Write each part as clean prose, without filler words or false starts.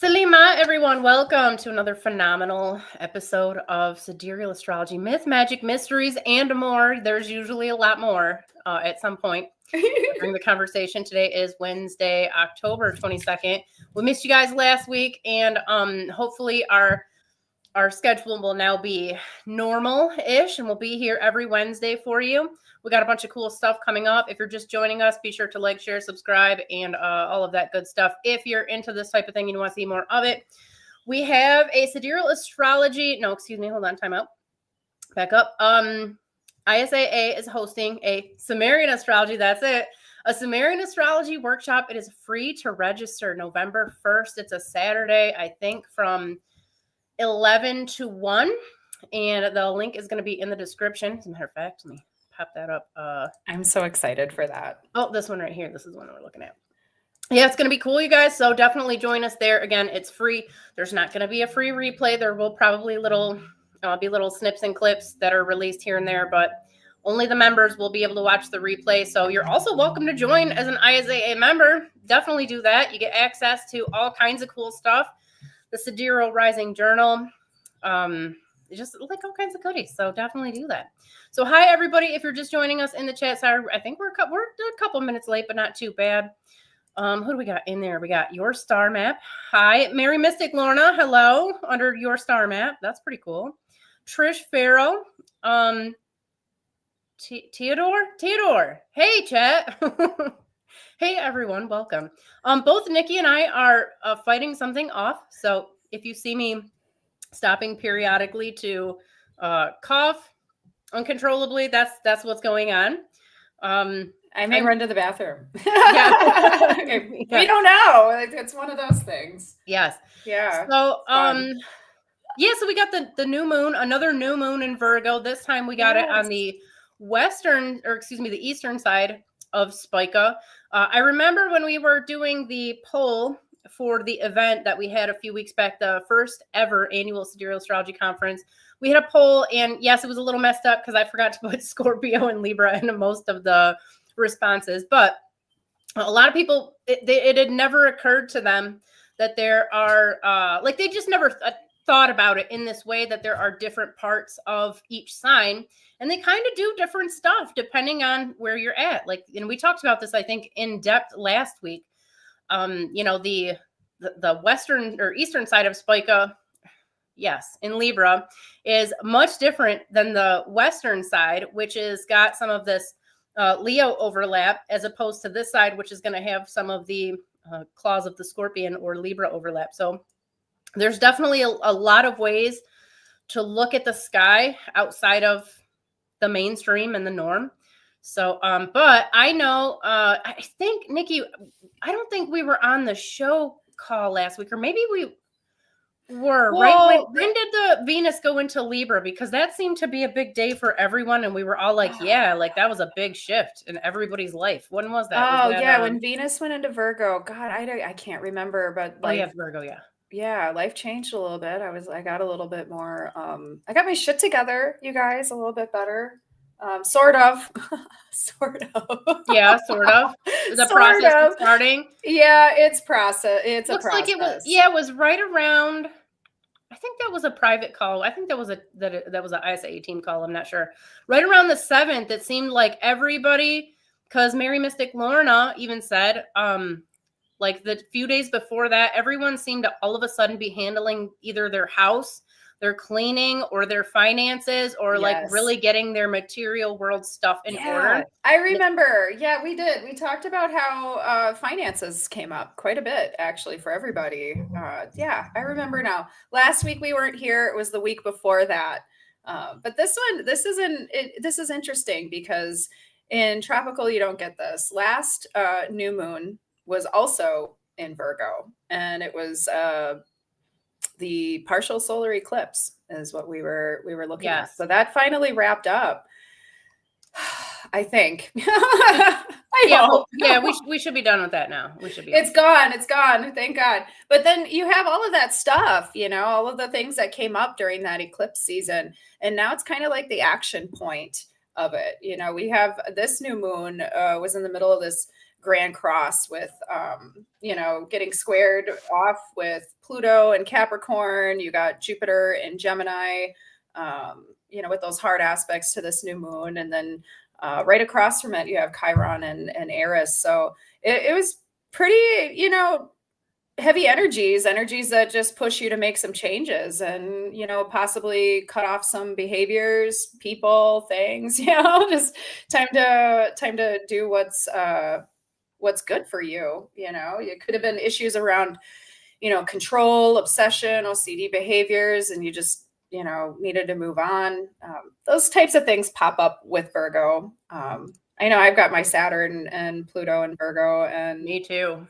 Salima, everyone, welcome to another phenomenal episode of Sidereal Astrology, Myth, Magic, Mysteries, and more. There's usually a lot more at some point during the conversation. Today is Wednesday, October 22nd. We missed you guys last week, and hopefully our schedule will now be normal-ish, and we'll be here every Wednesday for you. We got a bunch of cool stuff coming up. If you're just joining us, be sure to like, share, subscribe, and all of that good stuff. If you're into this type of thing and you want to see more of it, we have a Sidereal Astrology. No, excuse me. Hold on. Time out. Back up. ISAA is hosting a Sumerian Astrology. That's it. A Sumerian Astrology workshop. It is free to register November 1st. It's a Saturday, I think, from 11 to 1. And the link is going to be in the description. As a matter of fact, let me pop that up. I'm so excited for that. Oh, this one right here. This is the one we're looking at. Yeah, it's going to be cool, you guys. So definitely join us there. Again, it's free. There's not going to be a free replay. There will probably be little snips and clips that are released here and there, but only the members will be able to watch the replay. So you're also welcome to join as an ISAA member. Definitely do that. You get access to all kinds of cool stuff. The Sidereal Rising Journal. Just like all kinds of goodies. So definitely do that. So hi, everybody. If you're just joining us in the chat, sorry, I think we're a couple minutes late, but not too bad. Who do we got in there? We got your star map. Hi, Mary Mystic Lorna. Hello, under your star map. That's pretty cool. Trish Farrow. Theodore. Hey, chat. Hey, everyone. Welcome. Both Nikki and I are fighting something off. So if you see me stopping periodically to cough uncontrollably, that's what's going on. I may run to the bathroom. Yeah. We don't know. It's one of those things. Yes. Yeah. So so we got the new moon, another new moon in Virgo. This time we got it on the the eastern side of Spica. I remember when we were doing the poll for the event that we had a few weeks back, the first ever annual Sidereal Astrology Conference. We had a poll, and yes, it was a little messed up because I forgot to put Scorpio and Libra in most of the responses. But a lot of people, it had never occurred to them that there are, they just never thought about it in this way, that there are different parts of each sign, and they kind of do different stuff depending on where you're at. And we talked about this, I think, in depth last week. The western or eastern side of Spica, yes, in Libra, is much different than the western side, which has got some of this Leo overlap, as opposed to this side, which is going to have some of the claws of the Scorpion or Libra overlap. So there's definitely a lot of ways to look at the sky outside of the mainstream and the norm. So, but I know, I think, Nikki, I don't think we were on the show call last week, or maybe we were, right? When did the Venus go into Libra? Because that seemed to be a big day for everyone. And we were all like, yeah, like that was a big shift in everybody's life. When was that? When Venus went into Virgo. God, I can't remember, but Virgo, yeah. Yeah, life changed a little bit. I got a little bit more, I got my shit together, you guys, a little bit better. Sort of. Yeah, sort of. The process starting. Yeah, it's process. It's Looks a process. Like it was. Yeah, it was right around. I think that was a private call. I think that was an ISAA team call. I'm not sure. Right around the 7th, it seemed like everybody, because Mary Mystic Lorna even said, like the few days before that, everyone seemed to all of a sudden be handling either their house, their cleaning, or their finances, or like really getting their material world stuff in order. I remember. Yeah, we did. We talked about how finances came up quite a bit, actually, for everybody. Yeah, I remember now. Last week we weren't here. It was the week before that. But this is interesting because in tropical, you don't get this. Last new moon was also in Virgo, and it was the partial solar eclipse is what we were looking at. So that finally wrapped up, I think. Yeah, hope. we should be done with that now. We should be. It's gone. It's gone. Thank God. But then you have all of that stuff, all of the things that came up during that eclipse season. And now it's kind of like the action point of it. We have this new moon was in the middle of this grand cross with, getting squared off with Pluto and Capricorn. You got Jupiter and Gemini, with those hard aspects to this new moon. And then right across from it, you have Chiron and Aries. So it was pretty, heavy energies that just push you to make some changes and, possibly cut off some behaviors, people, things, just time to do what's good for you. It could have been issues around, control, obsession, OCD behaviors, and you just, needed to move on. Those types of things pop up with Virgo. I know I've got my Saturn and Pluto and Virgo, and me too.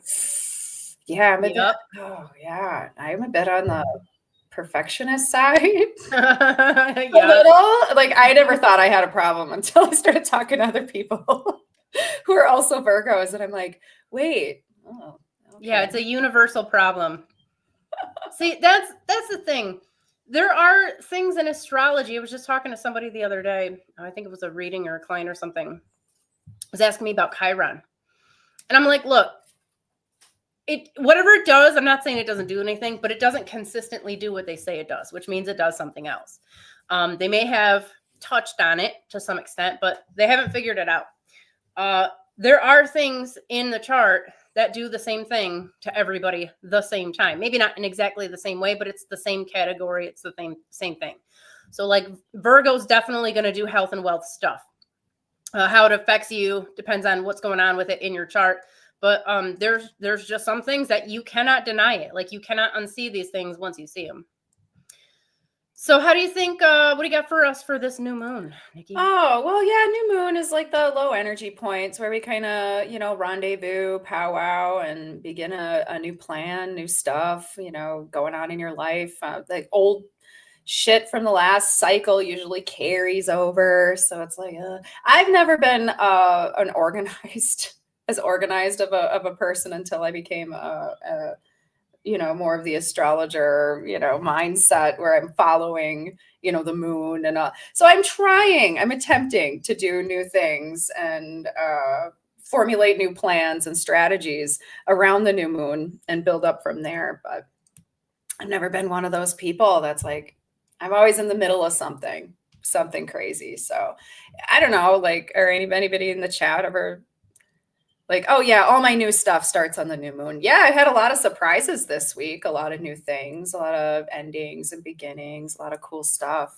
Yeah, I'm a bit on the perfectionist side. A little. Like, I never thought I had a problem until I started talking to other people who are also Virgos, and I'm like, wait. Oh, okay. Yeah, it's a universal problem. See, that's the thing. There are things in astrology. I was just talking to somebody the other day. I think it was a reading or a client or something. Was asking me about Chiron. And I'm like, look, whatever it does, I'm not saying it doesn't do anything, but it doesn't consistently do what they say it does, which means it does something else. They may have touched on it to some extent, but they haven't figured it out. There are things in the chart that do the same thing to everybody the same time. Maybe not in exactly the same way, but it's the same category. It's the same thing. So like Virgo's definitely going to do health and wealth stuff. How it affects you depends on what's going on with it in your chart. But there's just some things that you cannot deny it. Like, you cannot unsee these things once you see them. So how do you think, what do you got for us for this new moon, Nikki? Oh, well, yeah, new moon is like the low energy points where we kind of, rendezvous, powwow, and begin a new plan, new stuff, going on in your life. Like old shit from the last cycle usually carries over. So it's like, I've never been as organized of a person until I became more of the astrologer, mindset where I'm following, the moon and so I'm attempting to do new things and formulate new plans and strategies around the new moon and build up from there. But I've never been one of those people that's like, I'm always in the middle of something crazy. So I don't know, like, or anybody in the chat ever like, oh yeah, all my new stuff starts on the new moon. Yeah, I had a lot of surprises this week, a lot of new things, a lot of endings and beginnings, a lot of cool stuff.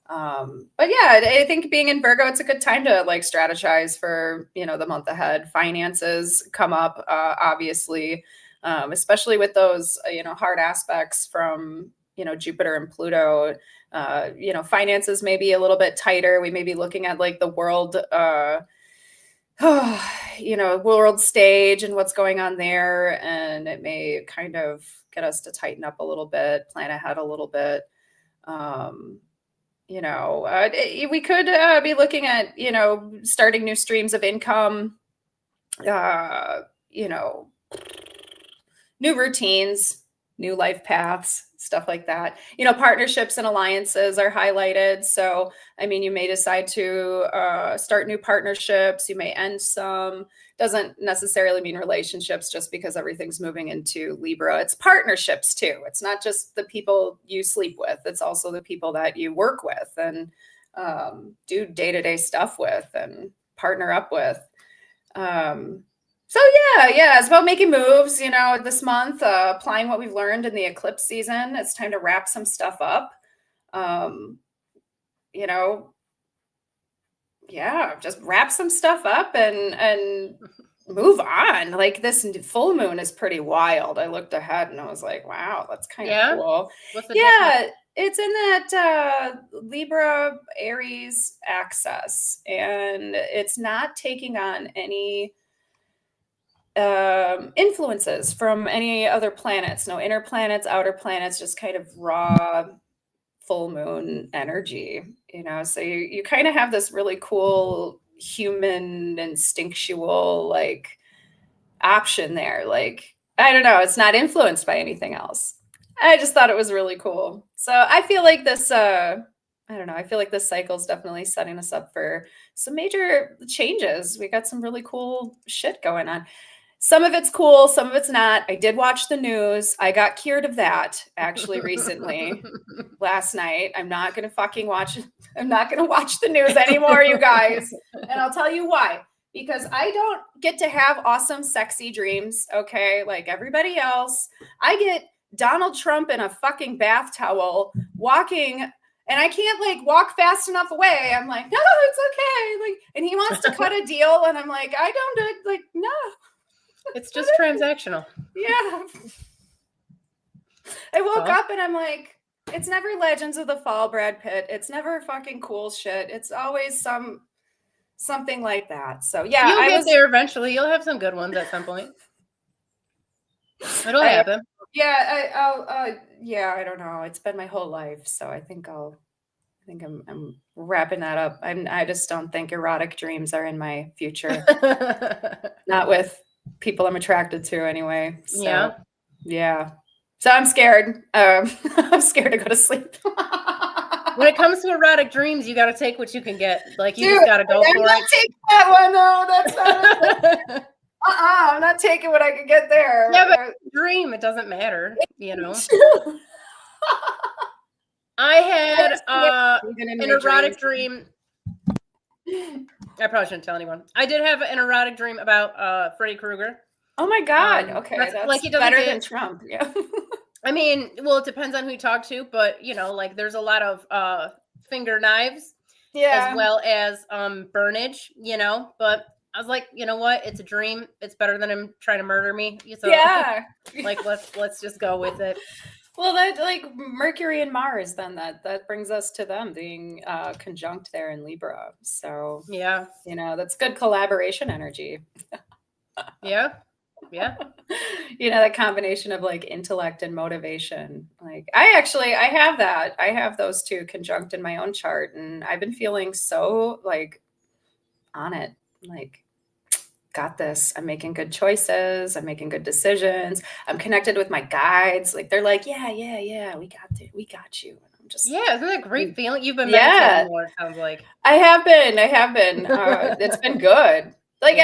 But yeah, I think being in Virgo, it's a good time to like strategize for, the month ahead. Finances come up, obviously, especially with those, hard aspects from, Jupiter and Pluto. Finances may be a little bit tighter. We may be looking at like the world, world stage and what's going on there. And it may kind of get us to tighten up a little bit, plan ahead a little bit. We could be looking at, starting new streams of income, new routines, new life paths, stuff like that. Partnerships and alliances are highlighted. So, you may decide to start new partnerships. You may end some. Doesn't necessarily mean relationships just because everything's moving into Libra. It's partnerships too. It's not just the people you sleep with. It's also the people that you work with and do day-to-day stuff with and partner up with. So yeah, it's about making moves, this month, applying what we've learned in the eclipse season. It's time to wrap some stuff up. Just wrap some stuff up and move on. Like, this full moon is pretty wild. I looked ahead and I was like, wow, that's kind of cool. What's the difference? It's in that Libra Aries axis, and it's not taking on any influences from any other planets. No inner planets, outer planets, just kind of raw full moon energy. So you kind of have this really cool human instinctual like option there. Like, I don't know, it's not influenced by anything else. I just thought it was really cool. So I feel like this I don't know, I feel like this cycle is definitely setting us up for some major changes. We got some really cool shit going on. Some of it's cool, some of it's not. I did watch the news. I got cured of that actually recently last night. I'm not going to fucking watch I'm not going to watch the news anymore, you guys. And I'll tell you why. Because I don't get to have awesome sexy dreams, okay? Like everybody else. I get Donald Trump in a fucking bath towel walking, and I can't like walk fast enough away. I'm like, no, it's okay. Like, and he wants to cut a deal, and I'm like, I don't do it. Like, no. It's just transactional. Yeah. I woke up and I'm like, it's never Legends of the Fall, Brad Pitt. It's never fucking cool shit. It's always something like that. So yeah, you'll get there eventually. You'll have some good ones at some point. It'll happen. Yeah, yeah, I don't know. It's been my whole life, so I think I'm wrapping that up. I just don't think erotic dreams are in my future. Not with people I'm attracted to anyway. So, yeah. So I'm scared. I'm scared to go to sleep. When it comes to erotic dreams, you got to take what you can get. Like, you just got to go for it. I'm not taking that one. No, that's not it. I'm not taking what I can get there. Yeah, but dream, it doesn't matter, you know. I had an erotic dream. I probably shouldn't tell anyone. I did have an erotic dream about Freddy Krueger. Oh my God. Okay. That's like, better than Trump. Yeah. I mean, well, it depends on who you talk to, but you know, like there's a lot of finger knives, as well as burnage, you know. But I was like, you know what? It's a dream. It's better than him trying to murder me. So, yeah. Like let's just go with it. Well, that like Mercury and Mars, then that brings us to them being conjunct there in Libra. So yeah, you know, that's good collaboration energy. Yeah. Yeah. You know, that combination of like intellect and motivation. Like I have that. I have those two conjunct in my own chart, and I've been feeling so like on it. Like, got this. I'm making good choices. I'm making good decisions. I'm connected with my guides. Like they're like, yeah, we got you. And I'm just isn't that a great feeling? You've been meditating more, it sounds like. I have been. It's been good. Like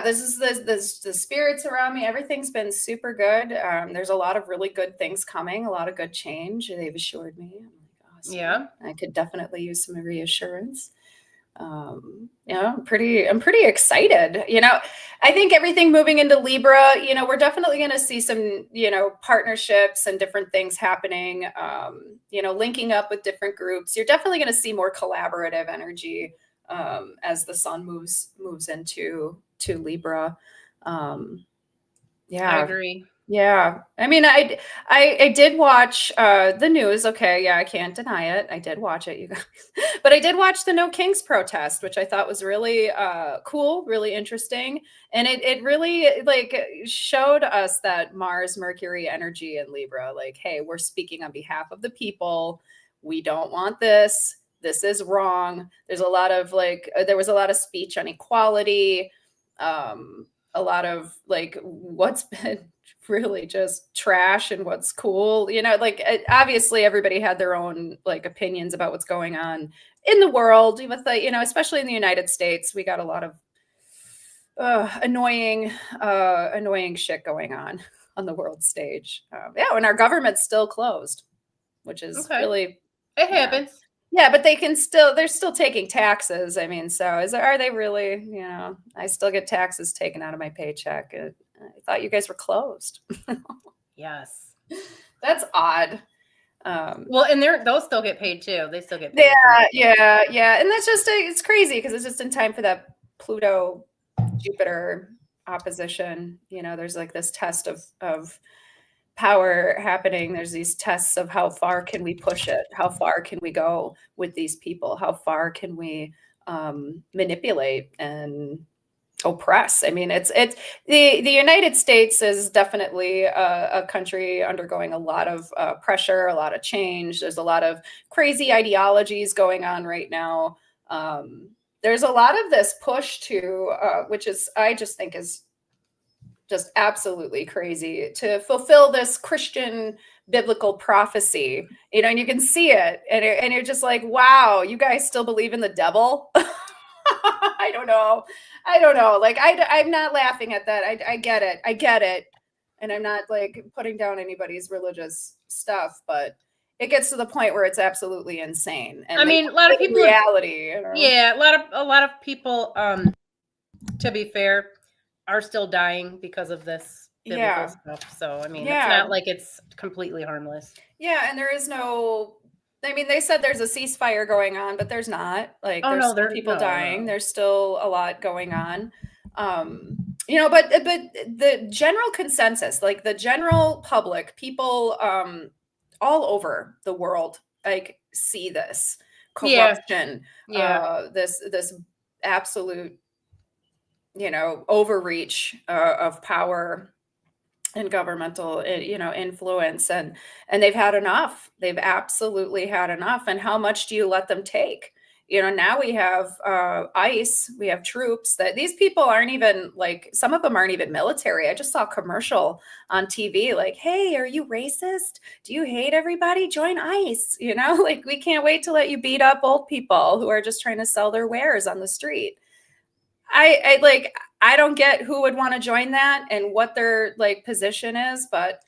this is the spirits around me. Everything's been super good. There's a lot of really good things coming, a lot of good change. They've assured me. I'm like, awesome. Yeah. I could definitely use some reassurance. You know, I'm pretty excited. You know, I think everything moving into Libra, you know, we're definitely going to see some, you know, partnerships and different things happening, you know, linking up with different groups. You're definitely going to see more collaborative energy as the sun moves into Libra. Yeah, I agree. Yeah. I mean, I did watch the news. Okay. Yeah, I can't deny it. I did watch it, you guys. But I did watch the No Kings protest, which I thought was really cool, really interesting. And it really like showed us that Mars, Mercury energy in Libra, like, hey, we're speaking on behalf of the people. We don't want this. This is wrong. There's a lot of like, there was a lot of speech on equality. A lot of like what's been really just trash and what's cool, you know, like obviously everybody had their own like opinions about what's going on in the world with the, you know, especially in the United States. We got a lot of annoying shit going on the world stage. Yeah, and our government's still closed, which is really, it happens. Yeah, but they're still taking taxes. I mean, so are they really, you know, I still get taxes taken out of my paycheck. I thought you guys were closed. Yes. That's odd. Well, and those still get paid too. They still get paid. Yeah. And that's just, it's crazy because it's just in time for that Pluto Jupiter opposition. You know, there's like this test of power happening. There's these tests of how far can we push it? How far can we go with these people? How far can we manipulate and oppress? I mean, it's the United States is definitely a country undergoing a lot of pressure, a lot of change. There's a lot of crazy ideologies going on right now. there's a lot of this push to, which is, I just think is just absolutely crazy, to fulfill this Christian biblical prophecy, you know, and you can see it, and you're just like, wow, you guys still believe in the devil? I don't know. Like, I'm not laughing at that. I get it. And I'm not like putting down anybody's religious stuff, but it gets to the point where it's absolutely insane. And I mean, a lot of people, reality, you know? Yeah, a lot of people, to be fair, are still dying because of this biblical stuff. So, I mean, it's not like it's completely harmless. Yeah, and there is no, I mean, they said there's a ceasefire going on, but there's not. Like, Oh, there's no, still there- people no, dying. no. There's still a lot going on. You know, but the general consensus, like the general public, people all over the world, like, see this corruption, this absolute, you know, overreach of power and governmental, you know, influence, and they've had enough. They've absolutely had enough. And how much do you let them take? You know, now we have ICE, we have troops that these people aren't even like, some of them aren't even military. I just saw a commercial on TV like, hey, are you racist? Do you hate everybody? Join ICE. You know, like, we can't wait to let you beat up old people who are just trying to sell their wares on the street. I don't get who would want to join that and what their like position is, but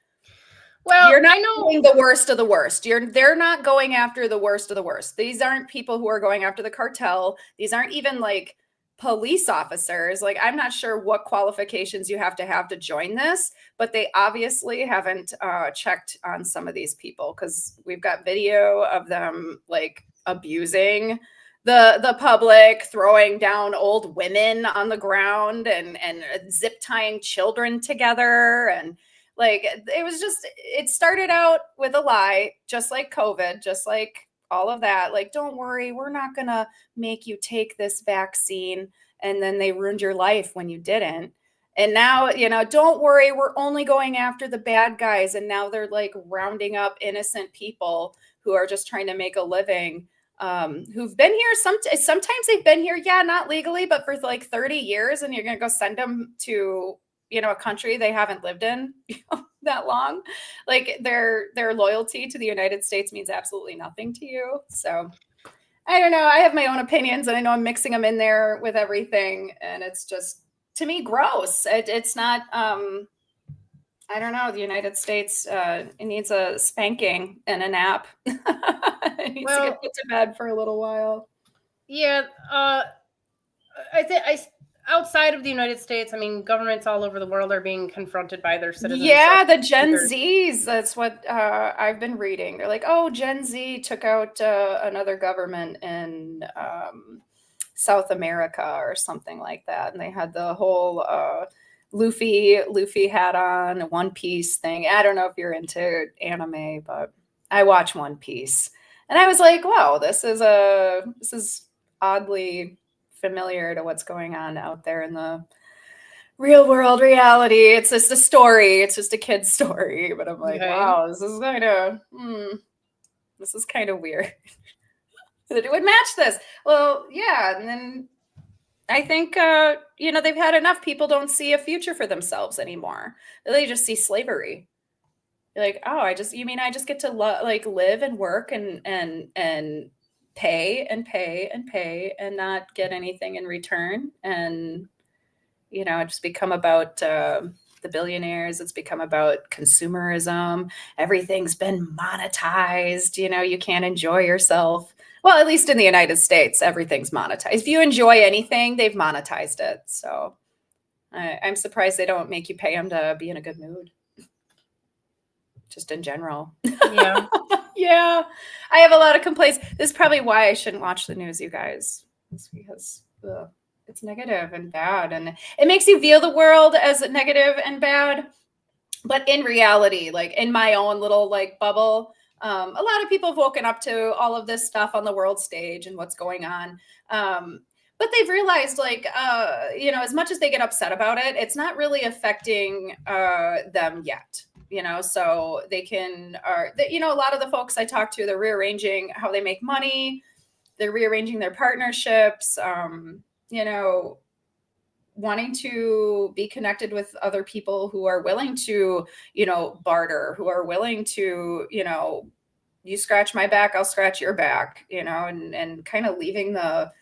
Well, you're not I know doing the worst of the worst. They're not going after the worst of the worst. These aren't people who are going after the cartel. These aren't even like police officers. Like, I'm not sure what qualifications you have to join this, but they obviously haven't checked on some of these people, because we've got video of them like abusing the public, throwing down old women on the ground, and zip tying children together. And like, it was just, it started out with a lie, just like COVID, just like all of that. Like, don't worry, we're not going to make you take this vaccine. And then they ruined your life when you didn't. And now, you know, don't worry, we're only going after the bad guys. And now they're like rounding up innocent people who are just trying to make a living, who've been here. Sometimes they've been here, not legally, but for like 30 years. And you're going to go send them to, you know, a country they haven't lived in that long. Like, their loyalty to the United States means absolutely nothing to you. So I don't know. I have my own opinions, and I know I'm mixing them in there with everything. And it's just, to me, gross. It's not, I don't know. The United States, it needs a spanking and a nap. It needs to get put to bed for a little while. Yeah. I think outside of the United States, I mean, governments all over the world are being confronted by their citizens. Yeah, the Gen Zs. That's what I've been reading. They're like, oh, Gen Z took out another government in South America or something like that, and they had the whole Luffy hat on, One Piece thing. I don't know if you're into anime, but I watch One Piece, and I was like, wow, this is oddly familiar to what's going on out there in the real world reality. It's just a story. It's just a kid's story. But I'm like, wow, this is kind of weird. That it would match this. Well, yeah. And then I think, you know, they've had enough. People don't see a future for themselves anymore. They just see slavery. You're like, oh, I just get to live and work and pay and not get anything in return. And, you know, it's become about the billionaires. It's become about consumerism. Everything's been monetized. You know, you can't enjoy yourself. Well, at least in the United States, everything's monetized. If you enjoy anything, they've monetized it. So I'm surprised they don't make you pay them to be in a good mood. Just in general. Yeah. Yeah. I have a lot of complaints. This is probably why I shouldn't watch the news, you guys. It's because it's negative and bad. And it makes you view the world as negative and bad. But in reality, like in my own little like bubble, a lot of people have woken up to all of this stuff on the world stage and what's going on. But they've realized, like, you know, as much as they get upset about it, it's not really affecting them yet. You know, so they can, you know, a lot of the folks I talk to, they're rearranging how they make money. they're rearranging their partnerships, you know, wanting to be connected with other people who are willing to, you know, barter, who are willing to, you know, you scratch my back, I'll scratch your back, you know, and kind of leaving the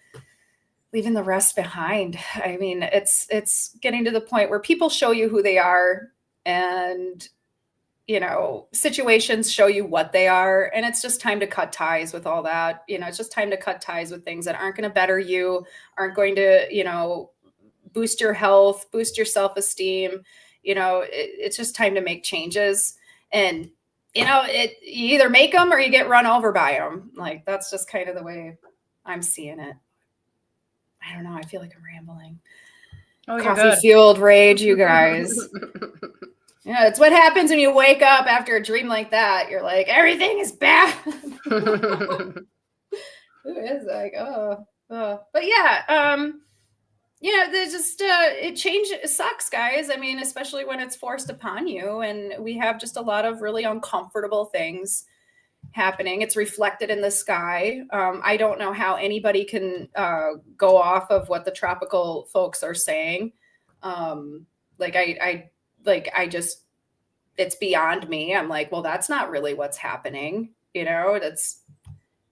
rest behind. I mean, it's getting to the point where people show you who they are, and, you know, situations show you what they are. And it's just time to cut ties with all that. You know, it's just time to cut ties with things that aren't going to better you, aren't going to, you know, boost your health, boost your self-esteem. You know, it's just time to make changes. And, you know, you either make them or you get run over by them. Like, that's just kind of the way I'm seeing it. I don't know. I feel like I'm rambling. Oh, you're Coffee good. fueled rage, you guys. Yeah, it's what happens when you wake up after a dream like that. You're like, everything is bad. Who is like, oh. But yeah, you know, there's just it sucks, guys. I mean, especially when it's forced upon you, and we have just a lot of really uncomfortable things happening. It's reflected in the sky. I don't know how anybody can go off of what the tropical folks are saying. It's beyond me. I'm like, well, that's not really what's happening. You know, that's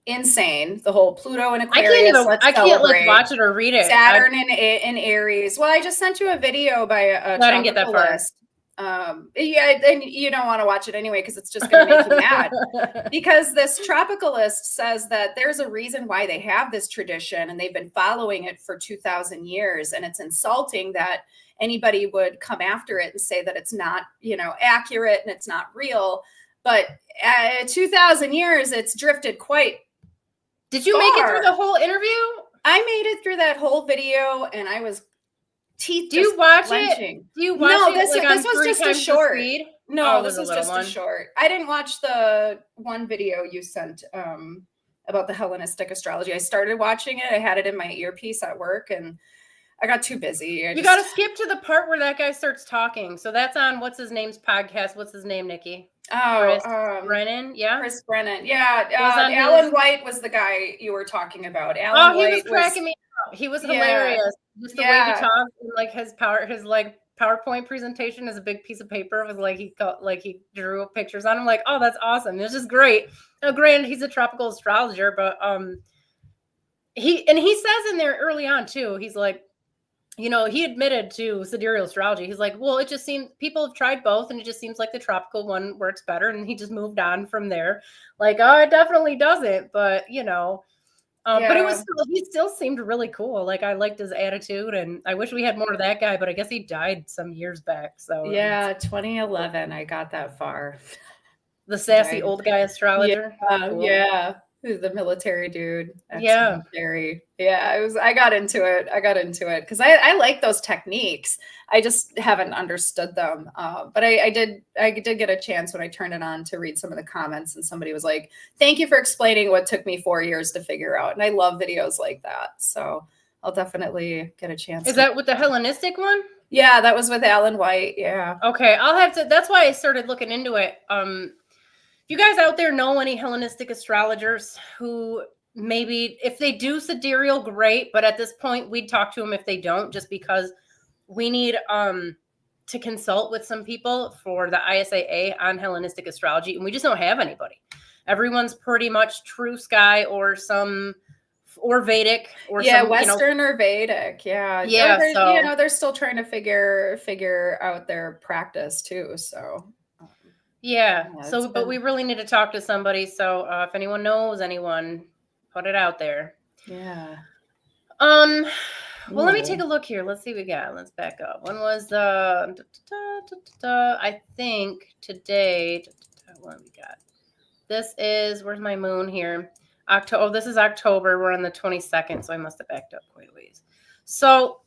insane. The whole Pluto and Aquarius. I can't like watch it or read it. Saturn in Aries. Well, I just sent you a video by a I didn't get that far. Yeah, and you don't want to watch it anyway because it's just going to make you mad. Because this tropicalist says that there's a reason why they have this tradition, and they've been following it for 2,000 years, and it's insulting that anybody would come after it and say that it's not, you know, accurate and it's not real. But 2,000 years, it's drifted quite. Did you make it through the whole interview? I made it through that whole video, and I was teeth. Do you watch it? Do you watch it? This was just a short. No, this was just one. a short. I didn't watch the one video you sent about the Hellenistic astrology. I started watching it. I had it in my earpiece at work, and I got too busy. You got to skip to the part where that guy starts talking. So that's on what's his name's podcast. What's his name, Nikki? Oh, Chris Brennan. Yeah. Chris Brennan. Yeah. Alan White was the guy you were talking about. Alan White was cracking me up. He was hilarious. Just the way he talks, and like his PowerPoint presentation is a big piece of paper with like he drew pictures on him. Like, oh, that's awesome. It's just great. Now, granted, he's a tropical astrologer, but he says in there early on too, he's like, you know, he admitted to sidereal astrology. He's like, well, it just seems people have tried both, and it just seems like the tropical one works better. And he just moved on from there. Like, oh, it definitely doesn't. But, you know, but he still seemed really cool. Like, I liked his attitude, and I wish we had more of that guy, but I guess he died some years back. So yeah, 2011, I got that far. The sassy old guy astrologer. Cool. Yeah. Who's the military dude? Military. Yeah, I got into it because I like those techniques. I just haven't understood them. But I did get a chance when I turned it on to read some of the comments, and somebody was like, "Thank you for explaining what took me 4 years to figure out." And I love videos like that. So I'll definitely get a chance. Is that with the Hellenistic one? Yeah, that was with Alan White. Yeah. Okay, I'll have to. That's why I started looking into it. If you guys out there know any Hellenistic astrologers who maybe, if they do sidereal, great. But at this point, we'd talk to them if they don't, just because we need to consult with some people for the ISAA on Hellenistic astrology, and we just don't have anybody. Everyone's pretty much true sky or Vedic or Western or Vedic. Yeah. So, they're still trying to figure out their practice too. So. Yeah. So, but we really need to talk to somebody. So, if anyone knows anyone, put it out there. Yeah. Well, let me take a look here. Let's see what we got. Let's back up. When was the? I think today. What we got? This is, where's my moon here? October. Oh, this is October. We're on the 22nd, so I must have backed up quite a ways. So.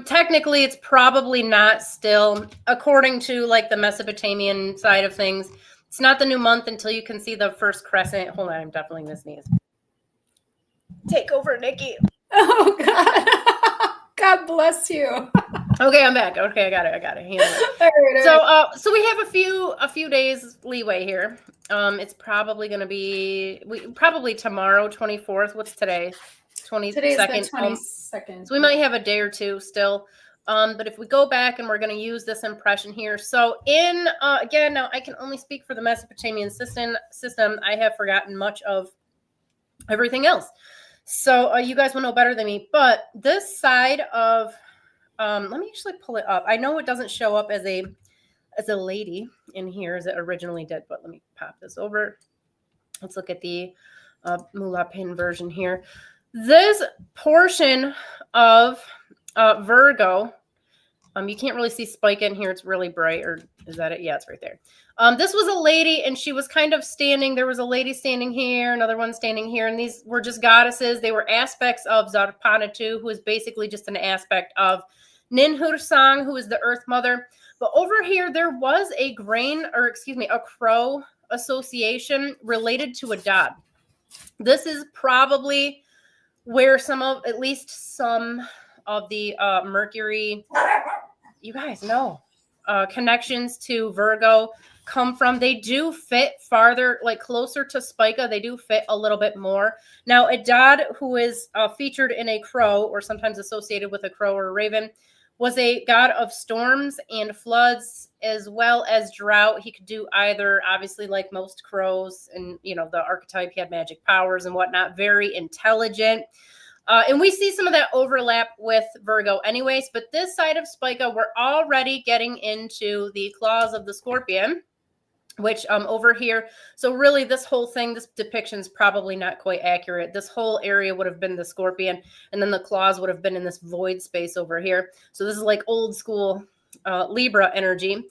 Technically, it's probably not still, according to like the Mesopotamian side of things, it's not the new month until you can see the first crescent. Hold on, I'm definitely going to sneeze. Take over, Nikki. Oh, God. God bless you. Okay, I'm back. Okay, I got it. Handle it. All right. So we have a few days leeway here. It's probably going to be probably tomorrow, 24th. What's today? 22nd. Today's the 22nd. So we might have a day or two still. But if we go back and we're going to use this impression here. So again, now I can only speak for the Mesopotamian system. I have forgotten much of everything else. So you guys will know better than me. But this side of let me actually pull it up. I know it doesn't show up as a lady in here as it originally did, but let me pop this over. Let's look at the Moolah pin version here. This portion of Virgo, you can't really see Spike in here. It's really bright, or is that it? Yeah, it's right there. This was a lady, and she was kind of standing. There was a lady standing here, another one standing here, and these were just goddesses. They were aspects of Zarpanatu, who is basically just an aspect of Ninhursag, who is the Earth Mother. But over here, there was a crow association related to a dad. This is probably where at least some of the Mercury, you guys know, connections to Virgo come from. They do fit farther, like closer to Spica. They do fit a little bit more. Now, a dad who is featured in a crow, or sometimes associated with a crow or a raven, was a god of storms and floods, as well as drought. He could do either, obviously, like most crows, and the archetype, he had magic powers and whatnot. Very intelligent. And we see some of that overlap with Virgo anyways, but this side of Spica, we're already getting into the claws of the Scorpion, which over here, so really this whole thing, this depiction is probably not quite accurate. This whole area would have been the Scorpion, and then the claws would have been in this void space over here. So this is like old school Libra energy.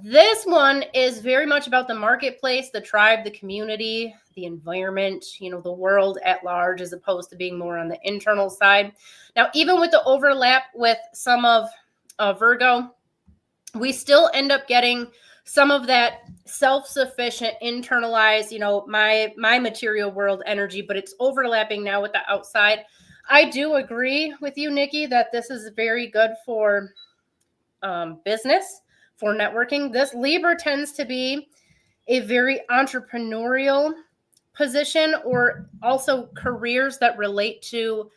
This one is very much about the marketplace, the tribe, the community, the environment, the world at large, as opposed to being more on the internal side. Now, even with the overlap with some of Virgo, we still end up getting some of that self-sufficient, internalized, my material world energy, but it's overlapping now with the outside. I do agree with you, Nikki, that this is very good for business, for networking. This Libra tends to be a very entrepreneurial position, or also careers that relate to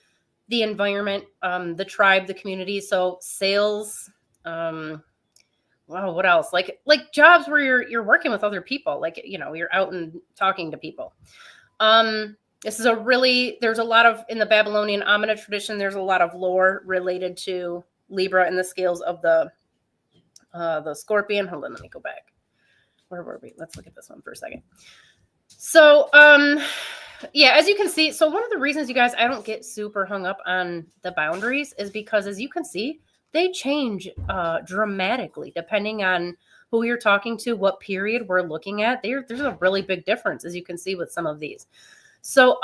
the environment, the tribe, the community. So sales, wow, what else? Like jobs where you're working with other people, like, you're out and talking to people. This is there's a lot of, in the Babylonian Amida tradition, there's a lot of lore related to Libra and the scales of the Scorpion. Hold on, let me go back. Where were we? Let's look at this one for a second. So, yeah, as you can see, so one of the reasons, you guys, I don't get super hung up on the boundaries is because, as you can see, they change dramatically depending on who you're talking to, what period we're looking at. There's a really big difference, as you can see with some of these. So,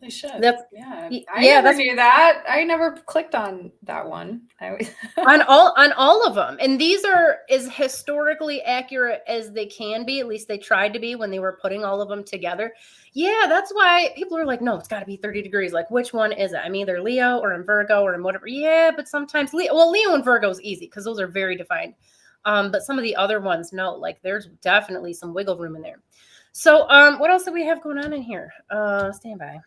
they should. I never knew that. I never clicked on that one. on all of them, and these are as historically accurate as they can be. At least they tried to be when they were putting all of them together. Yeah, that's why people are like, no, it's got to be 30 degrees. Like, which one is it? I'm either Leo or in Virgo or in whatever. Yeah, but sometimes Leo and Virgo is easy because those are very defined. But some of the other ones, no. Like, there's definitely some wiggle room in there. So, what else do we have going on in here? Stand by.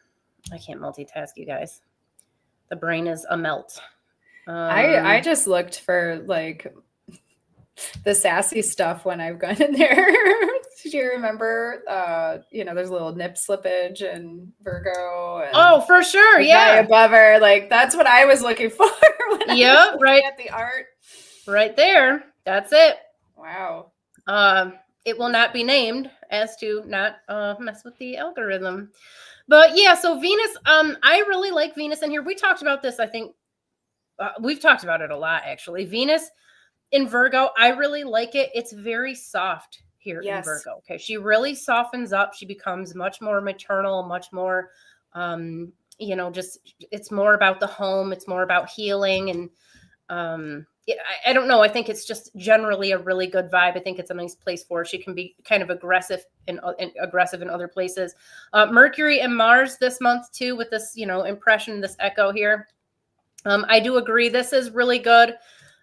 I can't multitask, you guys. The brain is a melt. I just looked for like the sassy stuff when I've gone in there. Do you remember? There's a little nip slippage and Virgo. And oh, for sure, yeah. Above her, like that's what I was looking for. When I was right at the art, right there. That's it. Wow. It will not be named, as to not mess with the algorithm. But yeah, so Venus, I really like Venus in here. We talked about this, I think. We've talked about it a lot, actually. Venus in Virgo, I really like it. It's very soft here in Virgo. Okay, she really softens up. She becomes much more maternal, much more, it's more about the home. It's more about healing. And I don't know. I think it's just generally a really good vibe. I think it's a nice place for her. She can be kind of aggressive and aggressive in other places. Mercury and Mars this month too, with this, impression, this echo here. I do agree. This is really good.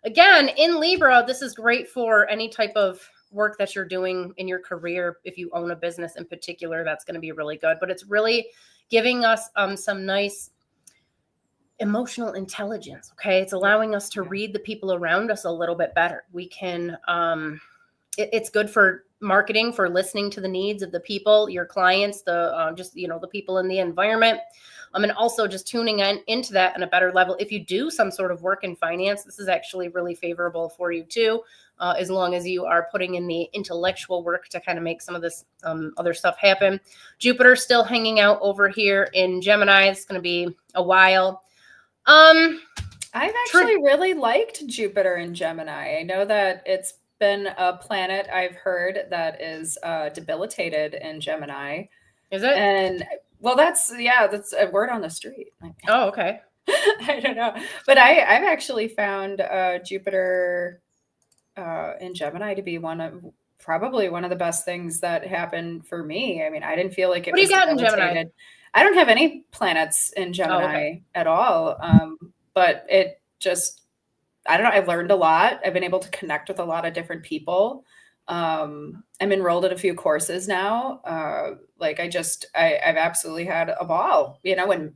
Again, in Libra, this is great for any type of work that you're doing in your career. If you own a business in particular, that's going to be really good. But it's really giving us some nice emotional intelligence. Okay. It's allowing us to read the people around us a little bit better. We can, it's good for marketing, for listening to the needs of the people, your clients, the just, you know, the people in the environment. And also just tuning into that on a better level. If you do some sort of work in finance, this is actually really favorable for you too, as long as you are putting in the intellectual work to kind of make some of this other stuff happen. Jupiter still hanging out over here in Gemini. It's going to be a while. I've actually really liked Jupiter in Gemini. I know that it's been a planet I've heard that is debilitated in Gemini. Is it? And well, that's a word on the street. Oh, okay. I don't know, but I've actually found Jupiter in Gemini to be probably one of the best things that happened for me. I mean, I didn't feel like it What do was you got in Gemini? I don't have any planets in Gemini at all. But it just, I don't know. I've learned a lot. I've been able to connect with a lot of different people. I'm enrolled in a few courses now. I've absolutely had a ball. You know, when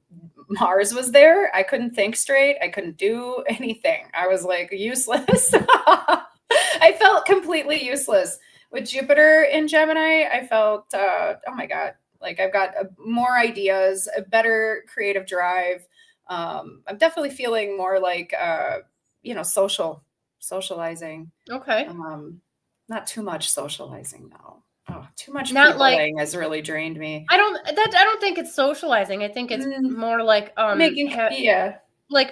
Mars was there, I couldn't think straight. I couldn't do anything. I was like useless. I felt completely useless. With Jupiter in Gemini, I felt, oh my God, like I've got more ideas, a better creative drive. I'm definitely feeling more like, socializing. Okay. Not too much socializing though. Oh, too much peopling has really drained me. I don't think it's socializing. I think it's more like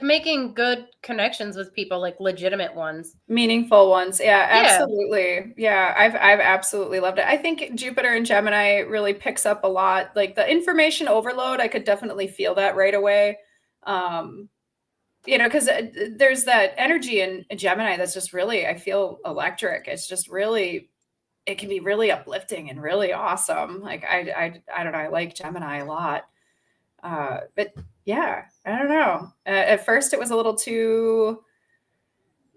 making good connections with people, like legitimate ones, meaningful ones. Yeah, absolutely. Yeah, I've absolutely loved it. I think Jupiter and Gemini really picks up a lot, like the information overload. I could definitely feel that right away. Because there's that energy in Gemini that's just really, I feel electric. It's just really, it can be really uplifting and really awesome. Like I don't know, I like Gemini a lot. But yeah, I don't know. At first it was a little too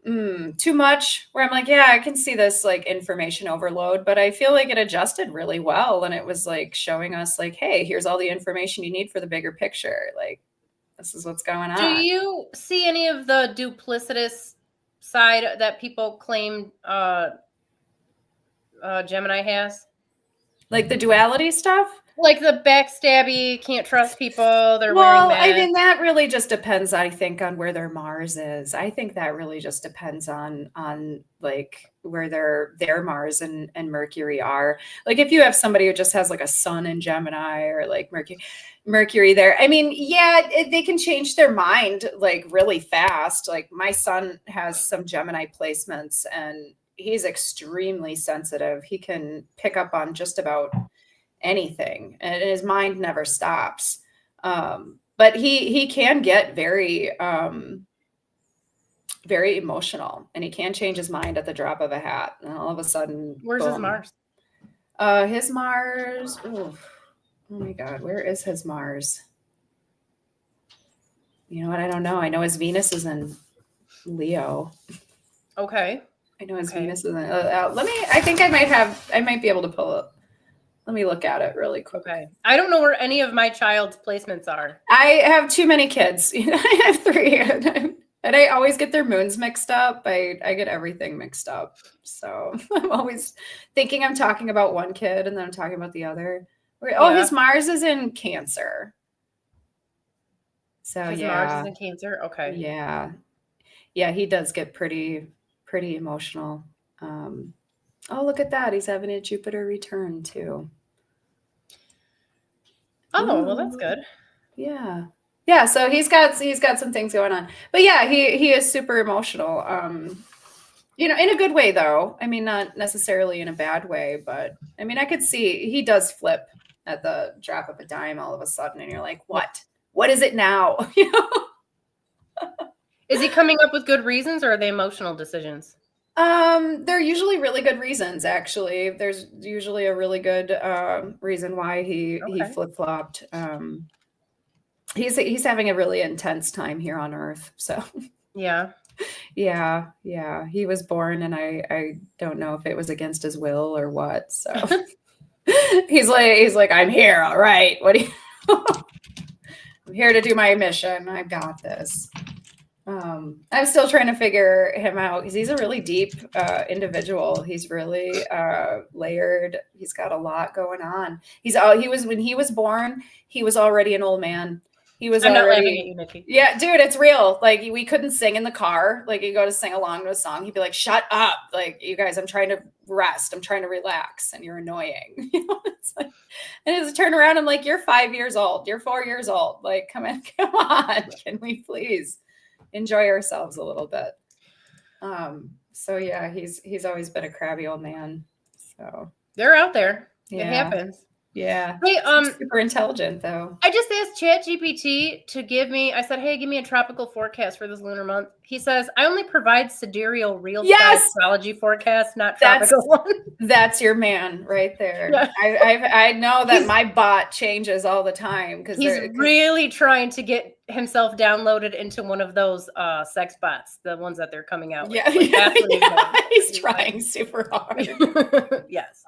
much, where I'm like, yeah, I can see this like information overload, but I feel like it adjusted really well. And it was like showing us like, hey, here's all the information you need for the bigger picture. Like, this is what's going on. Do you see any of the duplicitous side that people claim Gemini has? Like the duality stuff? Like the backstabby, can't trust people. They're well, wearing masks. I mean, that really just depends, I think, on where their Mars is. I think that really just depends on like where their Mars and Mercury are. Like if you have somebody who just has like a sun in Gemini or like Mercury there, I mean, yeah, they can change their mind like really fast. Like my son has some Gemini placements and he's extremely sensitive. He can pick up on just about anything and his mind never stops. But he can get very very emotional and he can change his mind at the drop of a hat and all of a sudden, where's boom. His Mars? His Mars, oh my God, where is his Mars? You know what? I don't know. I know his Venus is in Leo. Okay. I know his Venus is in I might be able to pull it. Let me look at it really quick. Okay. I don't know where any of my child's placements are. I have too many kids. I have 3. And I always get their moons mixed up. I get everything mixed up. So I'm always thinking I'm talking about one kid and then I'm talking about the other. Oh, his Mars is in Cancer. So his Mars is in Cancer. Okay. Yeah. Yeah, he does get pretty emotional. Oh, look at that. He's having a Jupiter return too. Oh, well, that's good. Yeah. Yeah. So he's got some things going on, but yeah, he is super emotional. In a good way though. I mean, not necessarily in a bad way, but I mean, I could see he does flip at the drop of a dime all of a sudden. And you're like, what is it now? Is he coming up with good reasons or are they emotional decisions? They're usually really good reasons, actually. There's usually a really good reason why he flip-flopped. He's having a really intense time here on Earth. So Yeah. yeah, he was born, and I don't know if it was against his will or what. So he's like, I'm here. All right. What do you? I'm here to do my mission. I got this. I'm still trying to figure him out because he's a really deep individual. He's really layered. He's got a lot going on. When he was born, he was already an old man. He was I'm not laughing already, at you, Nikki. yeah, dude, it's real. Like we couldn't sing in the car. Like you go to sing along to a song, he'd be like, "Shut up!" Like you guys, I'm trying to rest. I'm trying to relax, and you're annoying. You know, it's like, and it's turn around. I'm like, "You're 5 years old. You're 4 years old. Like, come on, can we please enjoy ourselves a little bit?" So yeah, he's always been a crabby old man. So They're out there. yeah. It happens. Yeah. Hey, super intelligent though. I just asked ChatGPT to give me, I said, hey, give me a tropical forecast for this lunar month. He says, I only provide sidereal real-time Yes! astrology forecast, not tropical one. That's your man right there. Yeah. I know that my bot changes all the time because he's really trying to get himself downloaded into one of those sex bots, the ones that they're coming out with. Yeah, Like, that's what he's trying super hard. Yes.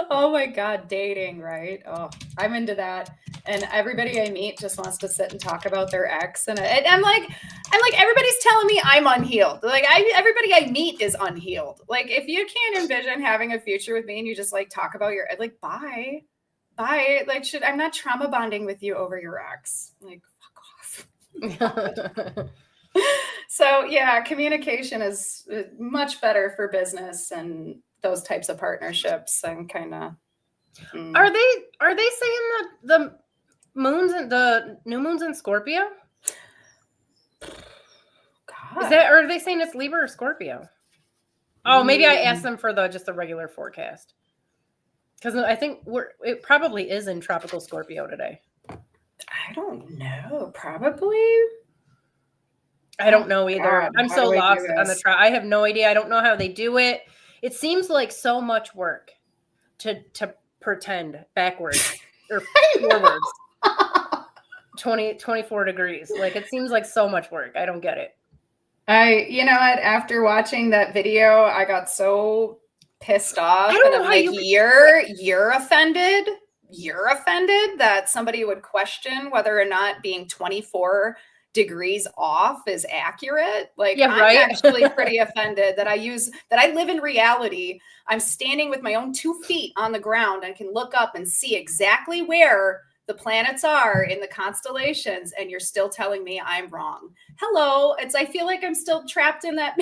Oh my God, dating, right? Oh, I'm into that. And everybody I meet just wants to sit and talk about their ex. And I'm like, everybody's telling me I'm unhealed. Like everybody I meet is unhealed. Like if you can't envision having a future with me and you just like talk about your, like, bye. Like, I'm not trauma bonding with you over your ex. Like, fuck off. So yeah, communication is much better for business and those types of partnerships. And kind of are they saying that the moons and the new moons in Scorpio? God. Or are they saying it's Libra or Scorpio? Oh, maybe I asked them for just the regular forecast. Because I think it probably is in tropical Scorpio today. I don't know. Probably. I don't know either. God, I'm so lost on the I have no idea. I don't know how they do it. It seems like so much work to pretend backwards or forwards. 24 degrees. Like it seems like so much work. I don't get it. You know what? After watching that video, I got so pissed off. I don't know and I'm how like, you're offended. You're offended that somebody would question whether or not being 24 degrees off is accurate. Like, yeah, I'm actually pretty offended that I live in reality. I'm standing with my own 2 feet on the ground and can look up and see exactly where the planets are in the constellations, and you're still telling me I'm wrong. Hello. I feel like I'm still trapped in that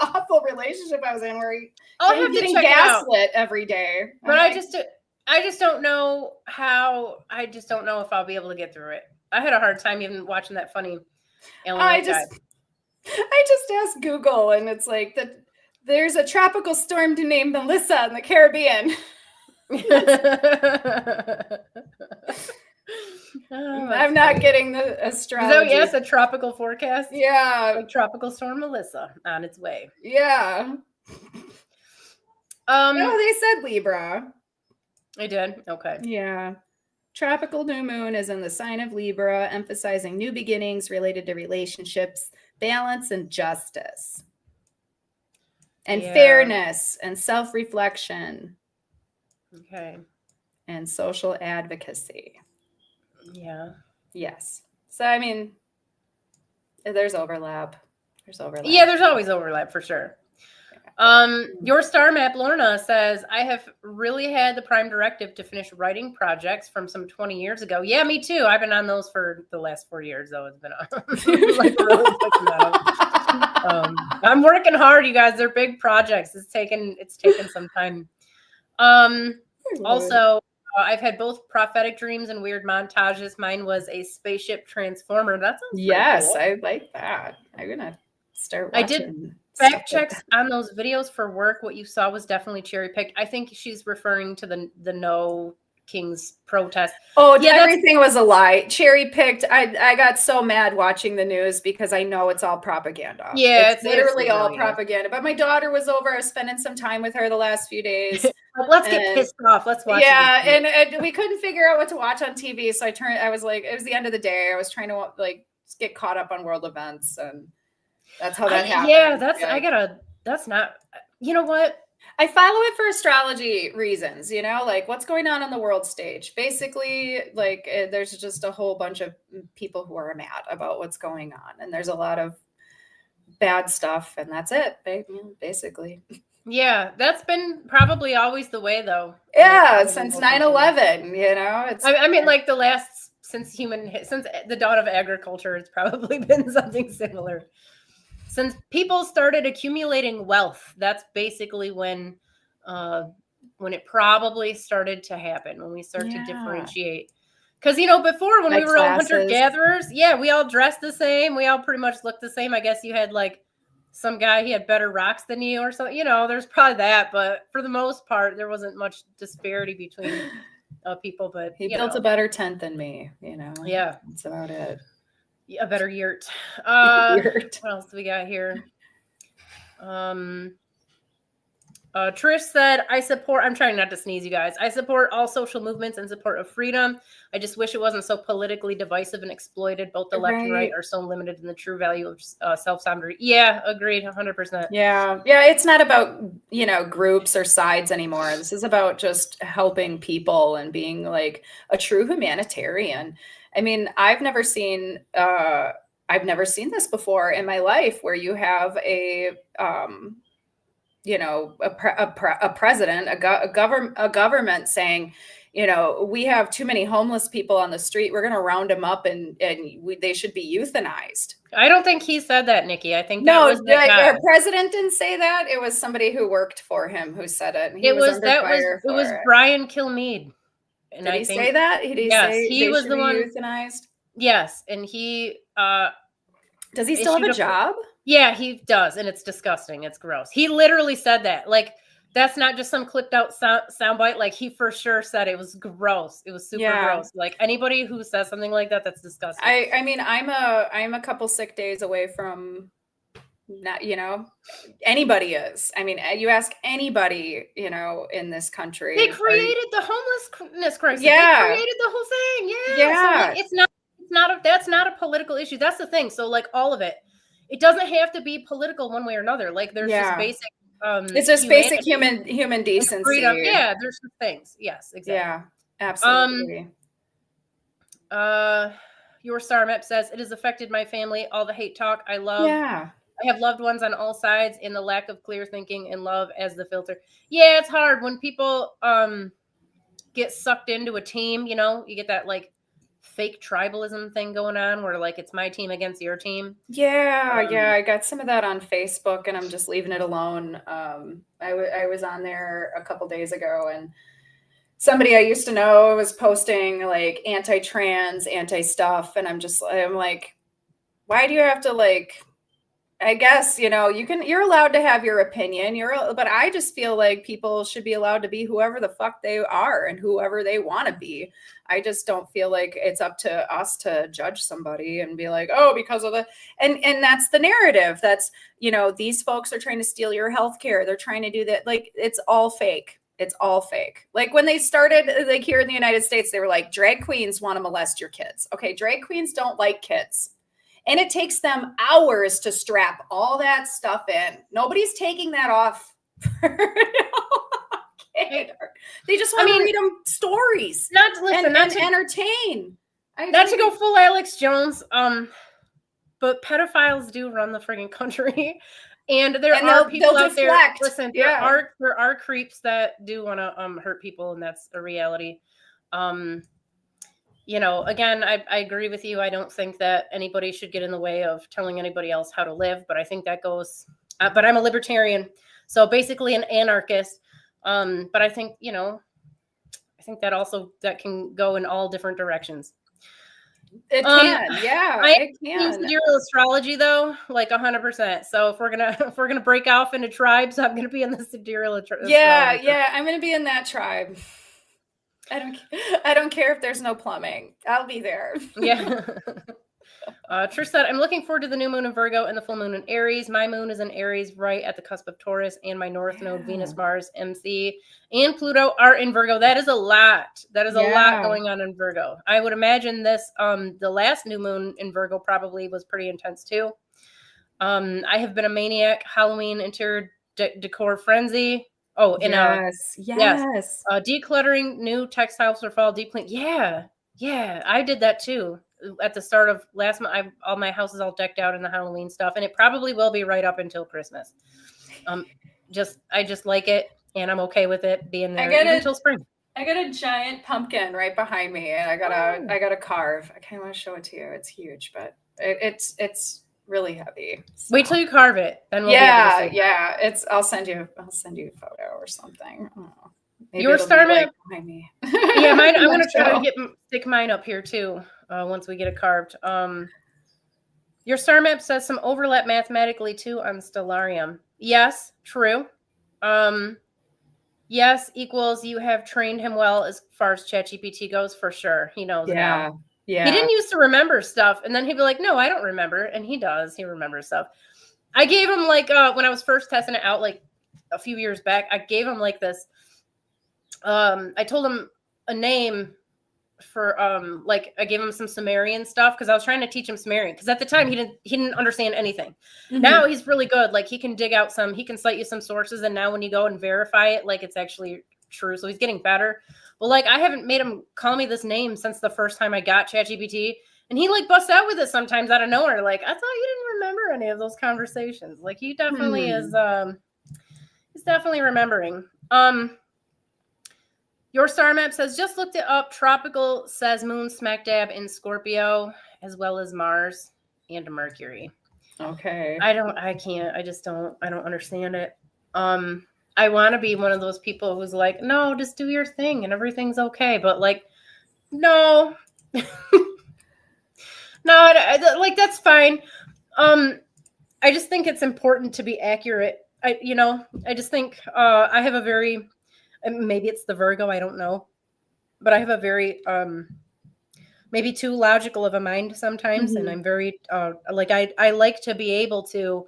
awful relationship I was in where I'm getting gaslit every day. But I just don't know how. I just don't know if I'll be able to get through it. I had a hard time even watching that funny alien I just asked Google, and it's like that there's a tropical storm named Melissa in the Caribbean. I'm not getting the astrology. So yes, a tropical forecast. Yeah, like tropical storm Melissa on its way. Yeah. No, they said Libra. They did. Okay. Yeah. Tropical new moon is in the sign of Libra, emphasizing new beginnings related to relationships, balance, and justice, and fairness, and self-reflection. Okay. And social advocacy. Yeah. Yes. So, I mean, there's overlap. Yeah, there's always overlap for sure. Your star map, Lorna, says, I have really had the prime directive to finish writing projects from some 20 years ago. Yeah, me too. I've been on those for the last 4 years, though. It's been I'm working hard, you guys. They're big projects. It's taken some time. Also, I've had both prophetic dreams and weird montages. Mine was a spaceship transformer. That sounds yes, cool. I like that. I'm gonna start watching. I did fact checks on those videos for work. What you saw was definitely cherry picked. I think she's referring to the no King's protest. Oh, yeah, everything was a lie. Cherry picked. I got so mad watching the news because I know it's all propaganda. Yeah, it's literally all propaganda. But my daughter was over. I was spending some time with her the last few days. Let's get pissed off. Let's watch. Yeah, and we couldn't figure out what to watch on TV. So I was like, it was the end of the day. I was trying to like get caught up on world events, and that's how that happened. Yeah, that's not. You know what? I follow it for astrology reasons, you know, like what's going on the world stage. Basically, like there's just a whole bunch of people who are mad about what's going on. And there's a lot of bad stuff. And that's it, basically. Yeah, that's been probably always the way, though. Yeah, since 9/11, you know. I mean, like since the dawn of agriculture, it's probably been something similar. Since people started accumulating wealth, that's basically when it probably started to happen, when we start to differentiate. Because, before when we were all hunter-gatherers, we all dressed the same. We all pretty much looked the same. I guess you had like some guy, he had better rocks than you or something. There's probably that. But for the most part, there wasn't much disparity between people. But he built a better tent than me, Yeah. That's about it. A better yurt. What else do we got here? Trish said, I'm trying not to sneeze, you guys. I support all social movements and support of freedom. I just wish it wasn't so politically divisive and exploited. Both the left and right are so limited in the true value of self-sovereignty. Yeah, agreed, 100%. Yeah, it's not about, groups or sides anymore. This is about just helping people and being like a true humanitarian. I mean, I've never seen this before in my life, where you have a president, a government saying, we have too many homeless people on the street. We're going to round them up and they should be euthanized. I don't think he said that, Nikki. I think that was our president didn't say that. It was somebody who worked for him who said it. It was Brian Kilmeade. And Did he say that? He was the one euthanized. Yes, and he does he still have a job? Yeah, he does, and it's disgusting. It's gross. He literally said that. Like, that's not just some clipped out soundbite. Like, he for sure said it was gross. It was super gross. Like, anybody who says something like that, that's disgusting. I mean, I'm a couple sick days away from not, anybody is. I mean, you ask anybody, in this country. They created the homelessness crisis. Yeah. They created the whole thing. Yeah. Yeah. So, like, that's not a political issue. That's the thing. So, like, all of it doesn't have to be political one way or another. Like, there's just basic it's just basic human decency. Freedom. Yeah, there's some things. Yes, exactly. Yeah, absolutely. Your star map says it has affected my family. All the hate talk. I have loved ones on all sides, and the lack of clear thinking and love as the filter. Yeah, it's hard when people get sucked into a team. You get that like fake tribalism thing going on where like it's my team against your team. I got some of that on Facebook, and I'm just leaving it alone. I was on there a couple days ago, and somebody I used to know was posting like anti-trans, anti-stuff, and I'm like, why do you have to like? I guess, you're allowed to have your opinion, but I just feel like people should be allowed to be whoever the fuck they are and whoever they want to be. I just don't feel like it's up to us to judge somebody and be like, oh, because of and that's the narrative. That's, these folks are trying to steal your healthcare. They're trying to do that. Like, it's all fake. It's all fake. Like when they started, like here in the United States, they were like, drag queens want to molest your kids. Okay. Drag queens don't like kids. And it takes them hours to strap all that stuff in. Nobody's taking that off. They just want to read them stories. Not to listen, and entertain. Not to go full Alex Jones, but pedophiles do run the friggin' country. And there are people out there. Listen, there are creeps that do want to hurt people, and that's a reality. Again, I agree with you. I don't think that anybody should get in the way of telling anybody else how to live, but I think that goes, but I'm a libertarian. So basically an anarchist. But I think, that can go in all different directions. It can. It can. Sidereal astrology though, like 100%. So if we're going to break off into tribes, I'm going to be in the sidereal astrology. Yeah. I'm going to be in that tribe. I don't care if there's no plumbing. I'll be there. Yeah. Trish said, I'm looking forward to the new moon in Virgo and the full moon in Aries. My moon is in Aries right at the cusp of Taurus, and my north node, Venus, Mars, MC, and Pluto are in Virgo. That is a lot. That is a lot going on in Virgo. I would imagine this, the last new moon in Virgo probably was pretty intense too. I have been a maniac, Halloween interior decor frenzy. Oh, and yes. decluttering new textiles for fall deep clean. Yeah, I did that too. At the start of last month, all my house is all decked out in the Halloween stuff, and it probably will be right up until Christmas. I just like it, and I'm okay with it being there until spring. I got a giant pumpkin right behind me, and I got a carve. I kind of want to show it to you. It's huge, but it's really heavy. So. Wait till you carve it, then we'll yeah. I'll send you a photo or something. Maybe your star map behind me. Yeah, mine. I'm gonna try to stick mine up here too. Once we get it carved. Your star map says some overlap mathematically too on Stellarium. Yes, true. Yes equals you have trained him well as far as ChatGPT goes for sure. He knows now. Yeah. He didn't used to remember stuff, and then he'd be like, "No, I don't remember," and he does. He remembers stuff. I gave him when I was first testing it out a few years back. I gave him this. I told him a name for I gave him some Sumerian stuff because I was trying to teach him Sumerian because at the time he didn't understand anything. Mm-hmm. Now he's really good. He can dig out he can cite you some sources, and now when you go and verify it, it's actually true. So he's getting better. Well, I haven't made him call me this name since the first time I got ChatGPT, and he busts out with it sometimes out of nowhere. I thought you didn't remember any of those conversations. He definitely is. He's definitely remembering. Your star map says, just looked it up. Tropical says moon smack dab in Scorpio, as well as Mars and Mercury. Okay. I don't understand it. I want to be one of those people who's no, just do your thing and everything's okay. But no, no, that's fine. I just think it's important to be accurate. I just think, I have a very, maybe it's the Virgo, I don't know, but I have a very maybe too logical of a mind sometimes. Mm-hmm. And I'm very I like to be able to,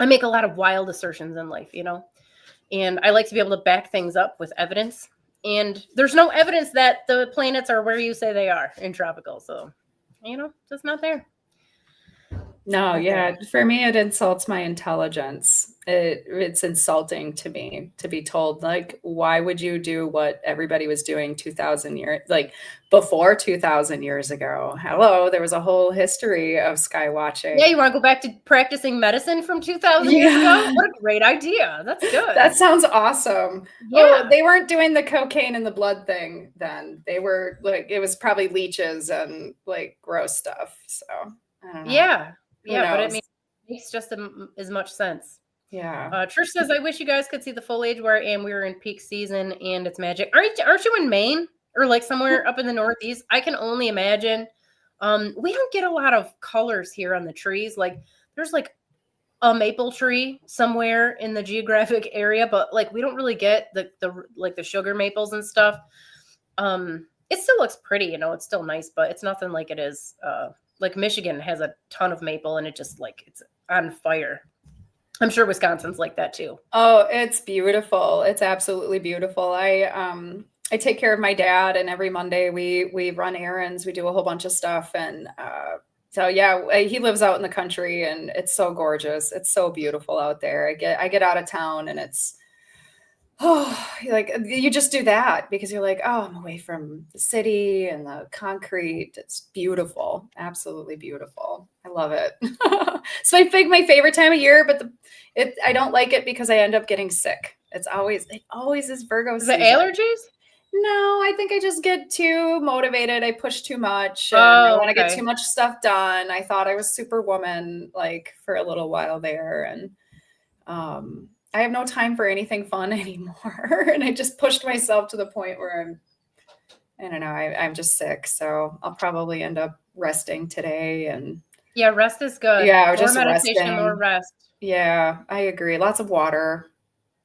I make a lot of wild assertions in life, and I like to be able to back things up with evidence, and there's no evidence that the planets are where you say they are in tropical, so just not there. No, yeah. For me, it insults my intelligence. It's insulting to me to be told, why would you do what everybody was doing 2,000 years, before 2,000 years ago? Hello, there was a whole history of sky watching. Yeah, you want to go back to practicing medicine from 2,000 years ago? What a great idea. That's good. That sounds awesome. Yeah. Oh, they weren't doing the cocaine and the blood thing then. They were it was probably leeches and gross stuff. So I don't know. Yeah. Yeah, but it makes just as much sense. Yeah. Trish says, I wish you guys could see the foliage where I am. We were in peak season and it's magic. Aren't you in Maine or somewhere up in the Northeast? I can only imagine. We don't get a lot of colors here on the trees. There's a maple tree somewhere in the geographic area, but we don't really get the sugar maples and stuff. It still looks pretty, it's still nice, but it's nothing like it is. Michigan has a ton of maple and it just it's on fire. I'm sure Wisconsin's like that too. Oh, it's beautiful. It's absolutely beautiful. I take care of my dad, and every Monday we run errands. We do a whole bunch of stuff. And so, yeah, he lives out in the country and it's so gorgeous. It's so beautiful out there. I get out of town and it's, you just do that because you're I'm away from the city and the concrete. It's beautiful. Absolutely beautiful. I love it. It's my favorite time of year, but I don't like it because I end up getting sick. It always is Virgo season. The allergies? No, I think I just get too motivated. I push too much. I want to get too much stuff done. I thought I was Superwoman for a little while there, and I have no time for anything fun anymore. And I just pushed myself to the point where I'm just sick. So I'll probably end up resting today. And yeah, rest is good. Yeah, more just meditation, resting. More rest. Yeah, I agree. Lots of water.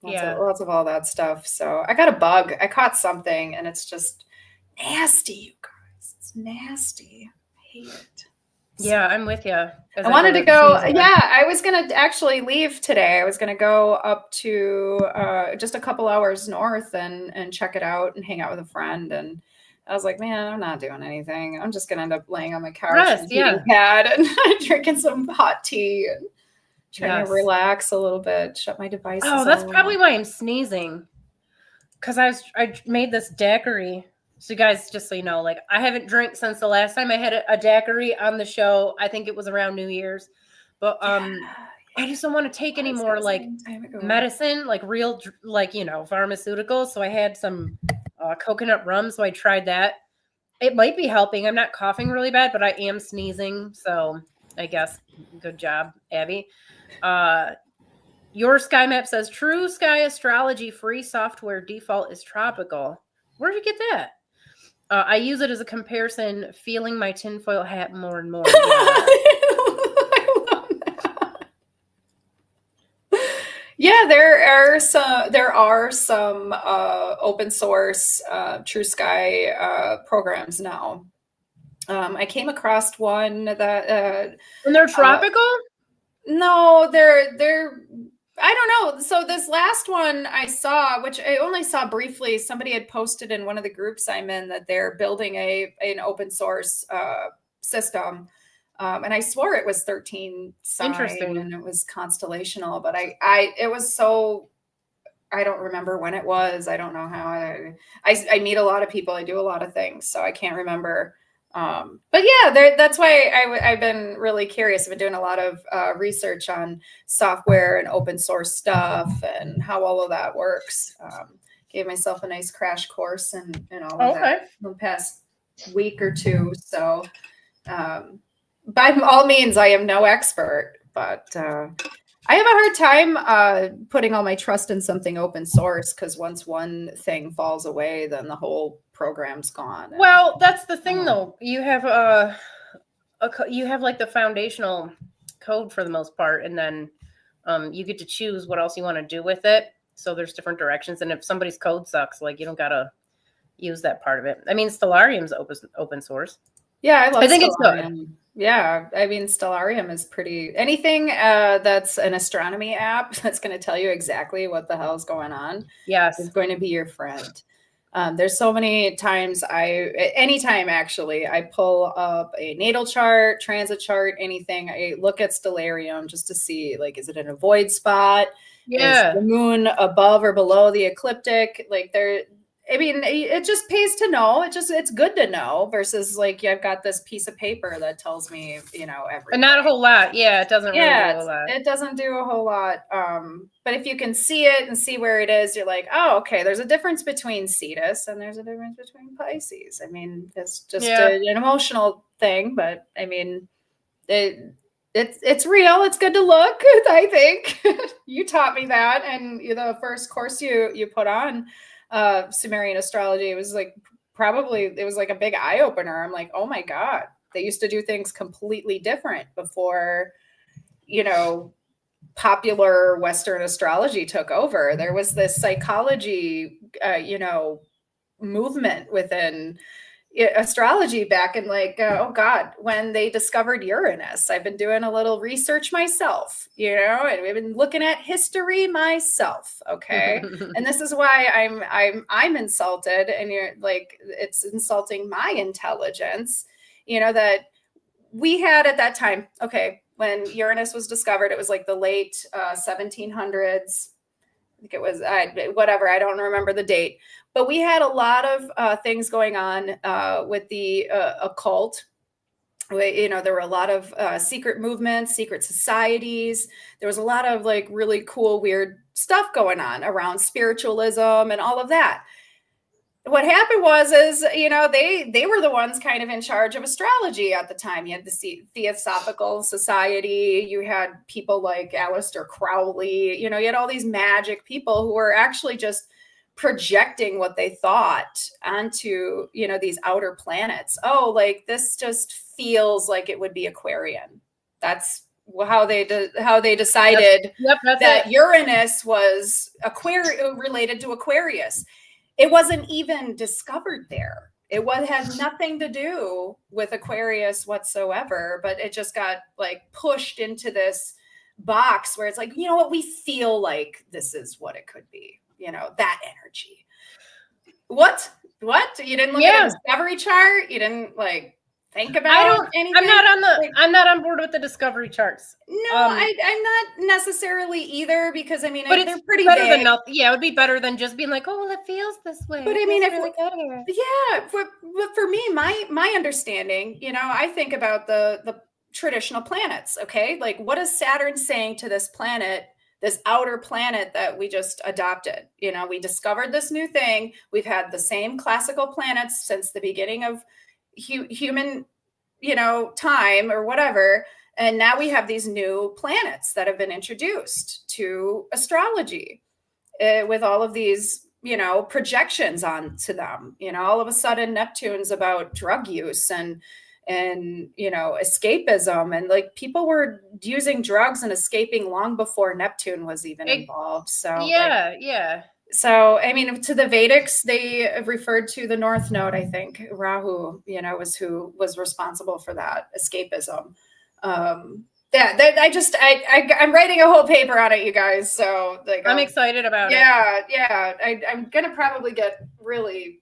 Lots of all that stuff. So I got a bug. I caught something and it's just nasty, you guys. It's nasty. I hate it. Yeah, I'm with you. I wanted to go. Yeah, I was going to actually leave today. I was going to go up to just a couple hours north and check it out and hang out with a friend. And I was like, man, I'm not doing anything. I'm just going to end up laying on my couch and heating pad and drinking some hot tea and trying to relax a little bit, shut my devices. Oh, that's probably why I'm sneezing. Because I made this daiquiri. So you guys, just so you know, like I haven't drank since the last time I had a daiquiri on the show. I think it was around New Year's. But I just don't want to take any more like medicine, like real, like, you know, pharmaceuticals. So I had some coconut rum. So I tried that. It might be helping. I'm not coughing really bad, but I am sneezing. So I guess good job, Abby. Your sky map says true sky astrology free software default is tropical. Where did you get that? I use it as a comparison, feeling my tinfoil hat more and more. I love that. Yeah, there are some open source True Sky programs now. I came across one that and they're tropical? No, they're I don't know. So this last one I saw, which I only saw briefly, somebody had posted in one of the groups I'm in that they're building an open source system. And I swore it was 13 sign and it was constellational, but it was so, I don't remember when it was. I don't know how I meet a lot of people. I do a lot of things, so I can't remember. But yeah, that's why I've been really curious. I've been doing a lot of research on software and open source stuff and how all of that works. Gave myself a nice crash course and all of that the past week or two. So by all means, I am no expert, but I have a hard time putting all my trust in something open source because once one thing falls away, then the whole program's gone. Well, that's the thing, though. You have you have like the foundational code for the most part, and then you get to choose what else you want to do with it. So there's different directions, and if somebody's code sucks, like you don't gotta use that part of it. I mean, Stellarium's open source. Yeah, I think Stellarium. It's good. Yeah, I mean, Stellarium is pretty. Anything that's an astronomy app that's going to tell you exactly what the hell is going on. Yes, is going to be your friend. There's so many times anytime actually, I pull up a natal chart, transit chart, anything. I look at Stellarium just to see, like, is it in a void spot? Yeah. Is the moon above or below the ecliptic? Like I mean, it just pays to know. It's good to know versus like I've got this piece of paper that tells me, everything. But not a whole lot. Yeah, it doesn't really do a lot. It doesn't do a whole lot. But if you can see it and see where it is, you're like, oh, okay, there's a difference between Cetus and there's a difference between Pisces. I mean, it's just an emotional thing, but I mean, it's real. It's good to look, I think. You taught me that, and the first course you put on Sumerian astrology, it was like a big eye opener. I'm like, oh my God, they used to do things completely different before, popular Western astrology took over. There was this psychology, movement within astrology back in when they discovered Uranus. I've been doing a little research myself, and we've been looking at history myself. Okay. And this is why I'm insulted, and you're like, it's insulting my intelligence, that we had at that time. Okay. When Uranus was discovered, it was like the late 1700s. I think it was whatever. I don't remember the date. But we had a lot of things going on with the occult. There were a lot of secret movements, secret societies. There was a lot of like really cool, weird stuff going on around spiritualism and all of that. What happened is they were the ones kind of in charge of astrology at the time. You had the Theosophical Society. You had people like Aleister Crowley. You had all these magic people who were actually just projecting what they thought onto, these outer planets. Oh, like this just feels like it would be Aquarian. That's how they decided that's that it. Uranus was related to Aquarius. It wasn't even discovered there. It has nothing to do with Aquarius whatsoever, but it just got like pushed into this box where it's like, you know what, we feel like this is what it could be, you know, that energy. What? You didn't look at a discovery chart? You didn't like think about anything? I'm not on board with the discovery charts. No, I'm not necessarily either, because I mean, but they're pretty better vague. than nothing. Yeah, it would be better than just being like, oh, well, it feels this way. But I mean, for me, my understanding, you know, I think about the traditional planets. Okay, like what is Saturn saying to this planet, this outer planet that we just adopted? You know, we discovered this new thing. We've had the same classical planets since the beginning of human, you know, time or whatever. And now we have these new planets that have been introduced to astrology with all of these, you know, projections onto them. You know, all of a sudden Neptune's about drug use and you know, escapism, and like people were using drugs and escaping long before Neptune was even involved. So yeah. So, I mean, to the Vedics, they referred to the North Node, I think. Rahu, you know, was who was responsible for that escapism. I'm writing a whole paper on it, you guys. So, like, I'm excited about it. Yeah. I'm gonna probably get really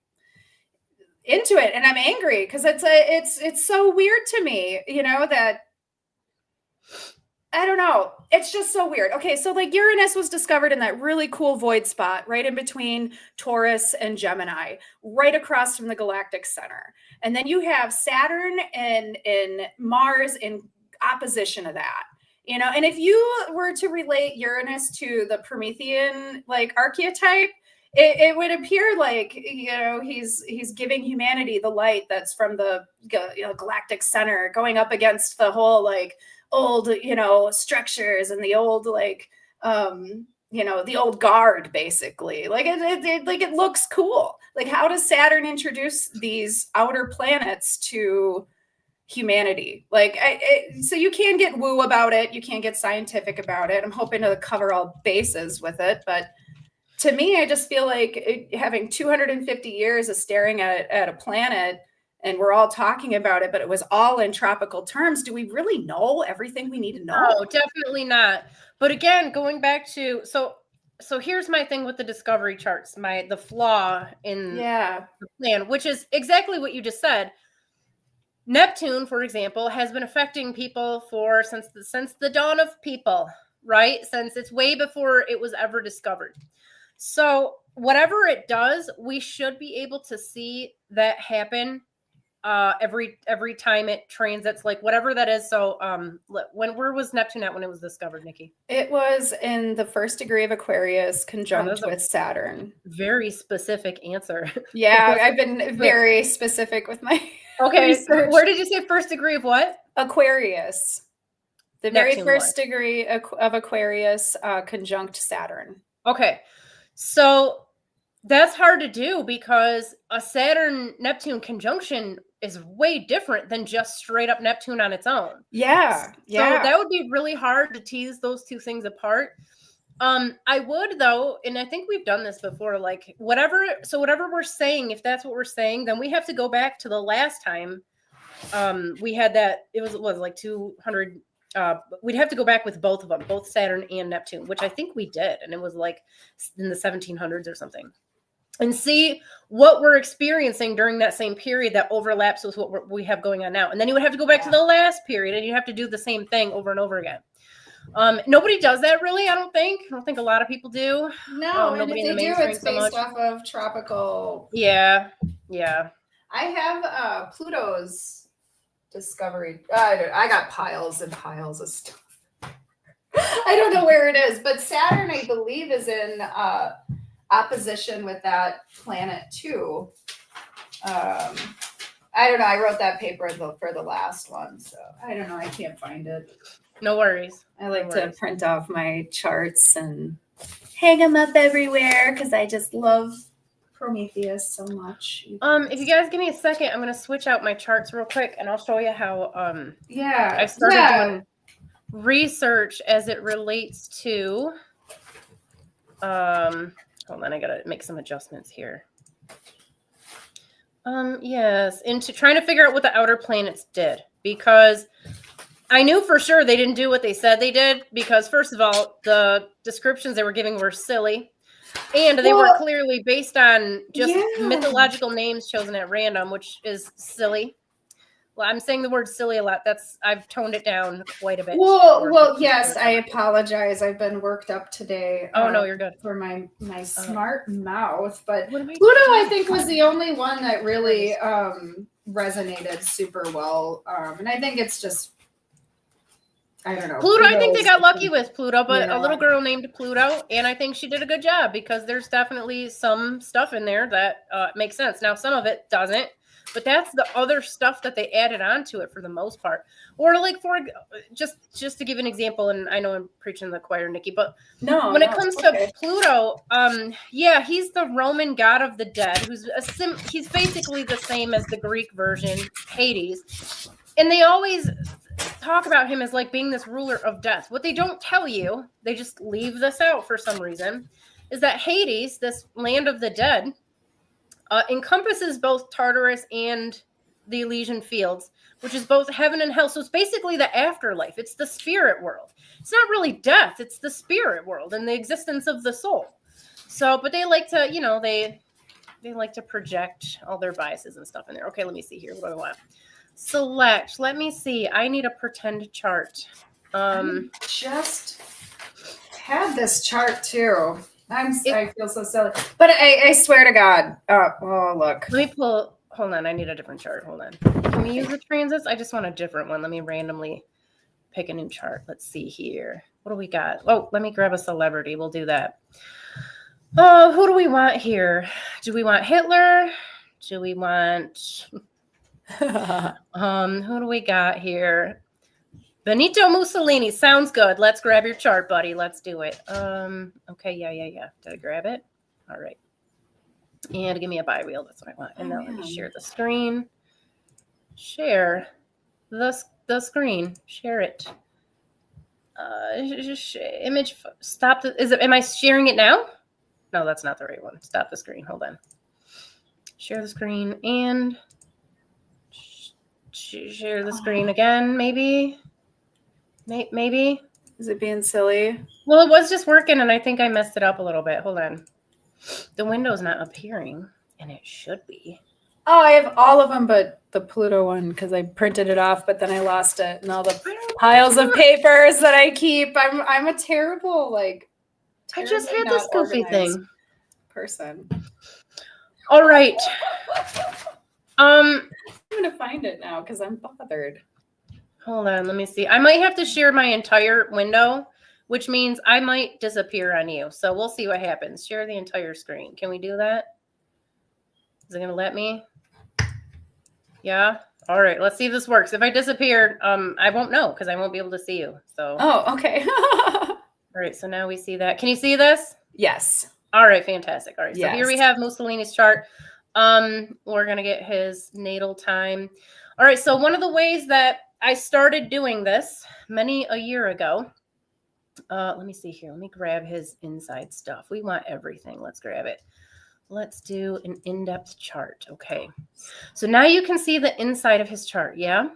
into it, and I'm angry because it's so weird to me, you know, that I don't know. It's just so weird. Okay, so like Uranus was discovered in that really cool void spot right in between Taurus and Gemini, right across from the galactic center. And then you have Saturn and Mars in opposition of that. You know, and if you were to relate Uranus to the Promethean like archetype, it would appear like, you know, he's giving humanity the light that's from the galactic center, going up against the whole like old, you know, structures and the old like you know, the old guard, basically. Like it looks cool. Like, how does Saturn introduce these outer planets to humanity? Like, so you can get woo about it, you can get scientific about it. I'm hoping to cover all bases with it, but to me, I just feel like having 250 years of staring at a planet, and we're all talking about it, but it was all in tropical terms. Do we really know everything we need to know? No, definitely not. But again, going back to so here's my thing with the discovery charts, the flaw in the plan, which is exactly what you just said. Neptune, for example, has been affecting people since the dawn of people, right? Since it's way before it was ever discovered. So whatever it does, we should be able to see that happen every time it transits, like whatever that is. So where was Neptune at when it was discovered, Nikki? It was in the first degree of Aquarius, conjunct with Saturn. Very specific answer. Yeah, I've been very specific with my research. Where did you say first degree of what? Aquarius. The very first degree of Aquarius, conjunct Saturn. Okay. So that's hard to do because a Saturn-Neptune conjunction is way different than just straight up Neptune on its own. Yeah. So that would be really hard to tease those two things apart. I would though, and I think we've done this before, like whatever we're saying, if that's what we're saying, then we have to go back to the last time we had that. It was like 200. We'd have to go back with both of them, both Saturn and Neptune, which I think we did. And it was like in the 1700s or something, and see what we're experiencing during that same period that overlaps with what we have going on now. And then you would have to go back to the last period and you have to do the same thing over and over again. Nobody does that really. I don't think a lot of people do. No, and if they do, it's based off of tropical. Yeah. I have Pluto's discovery. I got piles and piles of stuff. I don't know where it is, but Saturn, I believe, is in opposition with that planet too. I don't know. I wrote that paper for the last one, so I don't know. I can't find it. No worries. I like to print off my charts and hang them up everywhere because I just love Prometheus so much. If you guys give me a second, I'm going to switch out my charts real quick and I'll show you how I started doing research as it relates to, hold on, I gotta make some adjustments here. Yes, into trying to figure out what the outer planets did, because I knew for sure they didn't do what they said they did, because first of all, the descriptions they were giving were silly, and they were clearly based on just mythological names chosen at random, which is silly. Well, I'm saying the word silly a lot. I've toned it down quite a bit. Well, yes, I apologize. I've been worked up today. Oh no, you're good. For my smart mouth, but What am I Pluto, doing? I think, was the only one that really resonated super well, and I think it's just, I don't know. Pluto, I think they got lucky with Pluto, but Yeah. a little girl named Pluto, and I think she did a good job, because there's definitely some stuff in there that makes sense. Now, some of it doesn't, but that's the other stuff that they added onto it for the most part. Or like, for just to give an example, and I know I'm preaching the choir, Nikki, but when it comes to Pluto, yeah, he's the Roman god of the dead, he's basically the same as the Greek version, Hades, and they always talk about him as like being this ruler of death. What they don't tell you, they just leave this out for some reason, is that Hades, this land of the dead, encompasses both Tartarus and the Elysian Fields, which is both heaven and hell. So it's basically the afterlife. It's the spirit world. It's not really death. It's the spirit world and the existence of the soul. So, but they like to, they like to project all their biases and stuff in there. Okay, let me see here. What do I want? Select. Let me see. I need a pretend chart. I just had this chart too. I feel so silly, but I swear to God. Oh, look. Let me pull. Hold on. I need a different chart. Hold on. Can we use the transits? I just want a different one. Let me randomly pick a new chart. Let's see here. What do we got? Oh, let me grab a celebrity. We'll do that. Oh, who do we want here? Do we want Hitler? Do we want... who do we got here? Benito Mussolini. Sounds good. Let's grab your chart, buddy. Let's do it. Okay, yeah. Did I grab it? All right. And give me a buy wheel. That's what I want. And now let me share the screen. Share the screen. Share it. Image. Stop. Am I sharing it now? No, that's not the right one. Stop the screen. Hold on. Share the screen and share the screen again, maybe. Maybe. Is it being silly? Well, it was just working, and I think I messed it up a little bit. Hold on. The window's not appearing, and it should be. Oh, I have all of them but the Pluto one, because I printed it off, but then I lost it, and all the piles of papers that I keep. I'm a terrible, I just had this goofy thing. Person. All right. I'm gonna find it now because I'm bothered. Hold on, let me see. I might have to share my entire window, which means I might disappear on you. So we'll see what happens. Share the entire screen. Can we do that? Is it gonna let me? Yeah. All right. Let's see if this works. If I disappear, I won't know because I won't be able to see you. So. Oh, okay. All right. So now we see that. Can you see this? Yes. All right. Fantastic. All right. So yes. Here we have Mussolini's chart. We're gonna get his natal time. All right. So one of the ways that I started doing this many a year ago. Let me see here. Let me grab his inside stuff. We want everything. Let's grab it. Let's do an in-depth chart. Okay. So now you can see the inside of his chart. Yeah.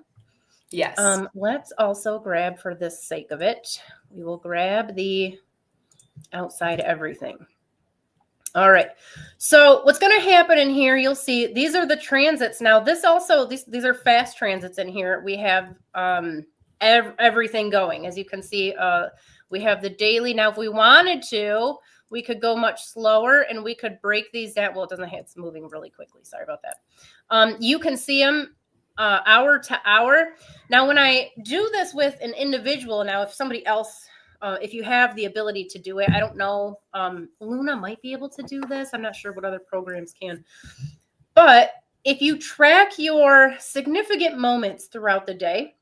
Yes. Let's also grab, for the sake of it, we will grab the outside everything. All right. So what's going to happen in here, you'll see these are the transits. Now this also, these are fast transits in here. We have everything going. As you can see, we have the daily. Now, if we wanted to, we could go much slower and we could break these down. Well, it doesn't have, it's moving really quickly. Sorry about that. You can see them hour to hour. Now, when I do this with an individual, now if somebody else, if you have the ability to do it, I don't know. Luna might be able to do this. I'm not sure what other programs can. But if you track your significant moments throughout the day,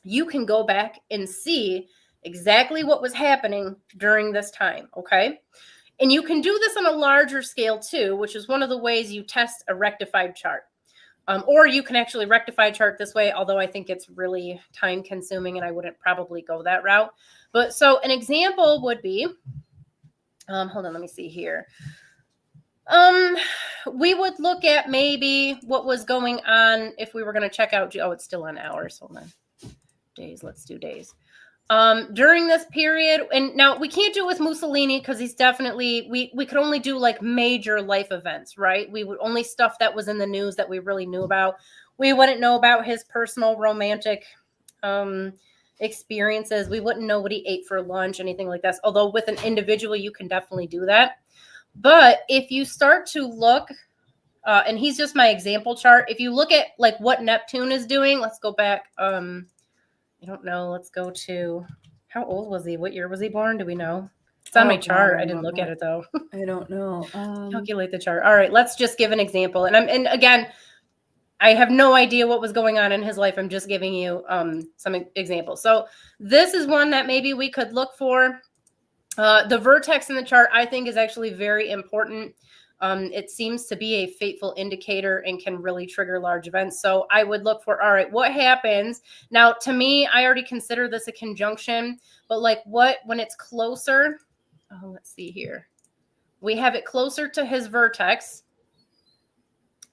you can go back and see exactly what was happening during this time, okay? And you can do this on a larger scale too, which is one of the ways you test a rectified chart. Or you can actually rectify a chart this way, although I think it's really time consuming and I wouldn't probably go that route. But so an example would be, hold on, let me see here. We would look at maybe what was going on if we were going to check out, oh, it's still on hours. Hold on. Days, let's do days. During this period, and now we can't do it with Mussolini because he's definitely, we could only do like major life events, right? We would only stuff that was in the news that we really knew about. We wouldn't know about his personal romantic experiences. We wouldn't know what he ate for lunch, anything like that. Although with an individual, you can definitely do that. But if you start to look, and he's just my example chart. If you look at like what Neptune is doing, let's go back. I don't know. Let's go to, how old was he? What year was he born? Do we know? It's on my chart. I didn't look at it though. I don't know. Calculate the chart. All right, let's just give an example. And again, I have no idea what was going on in his life. I'm just giving you some examples. So this is one that maybe we could look for. The vertex in the chart, I think, is actually very important. It seems to be a fateful indicator and can really trigger large events. So I would look for, all right, what happens? Now, to me, I already consider this a conjunction, but like what, when it's closer, oh, let's see here. We have it closer to his vertex.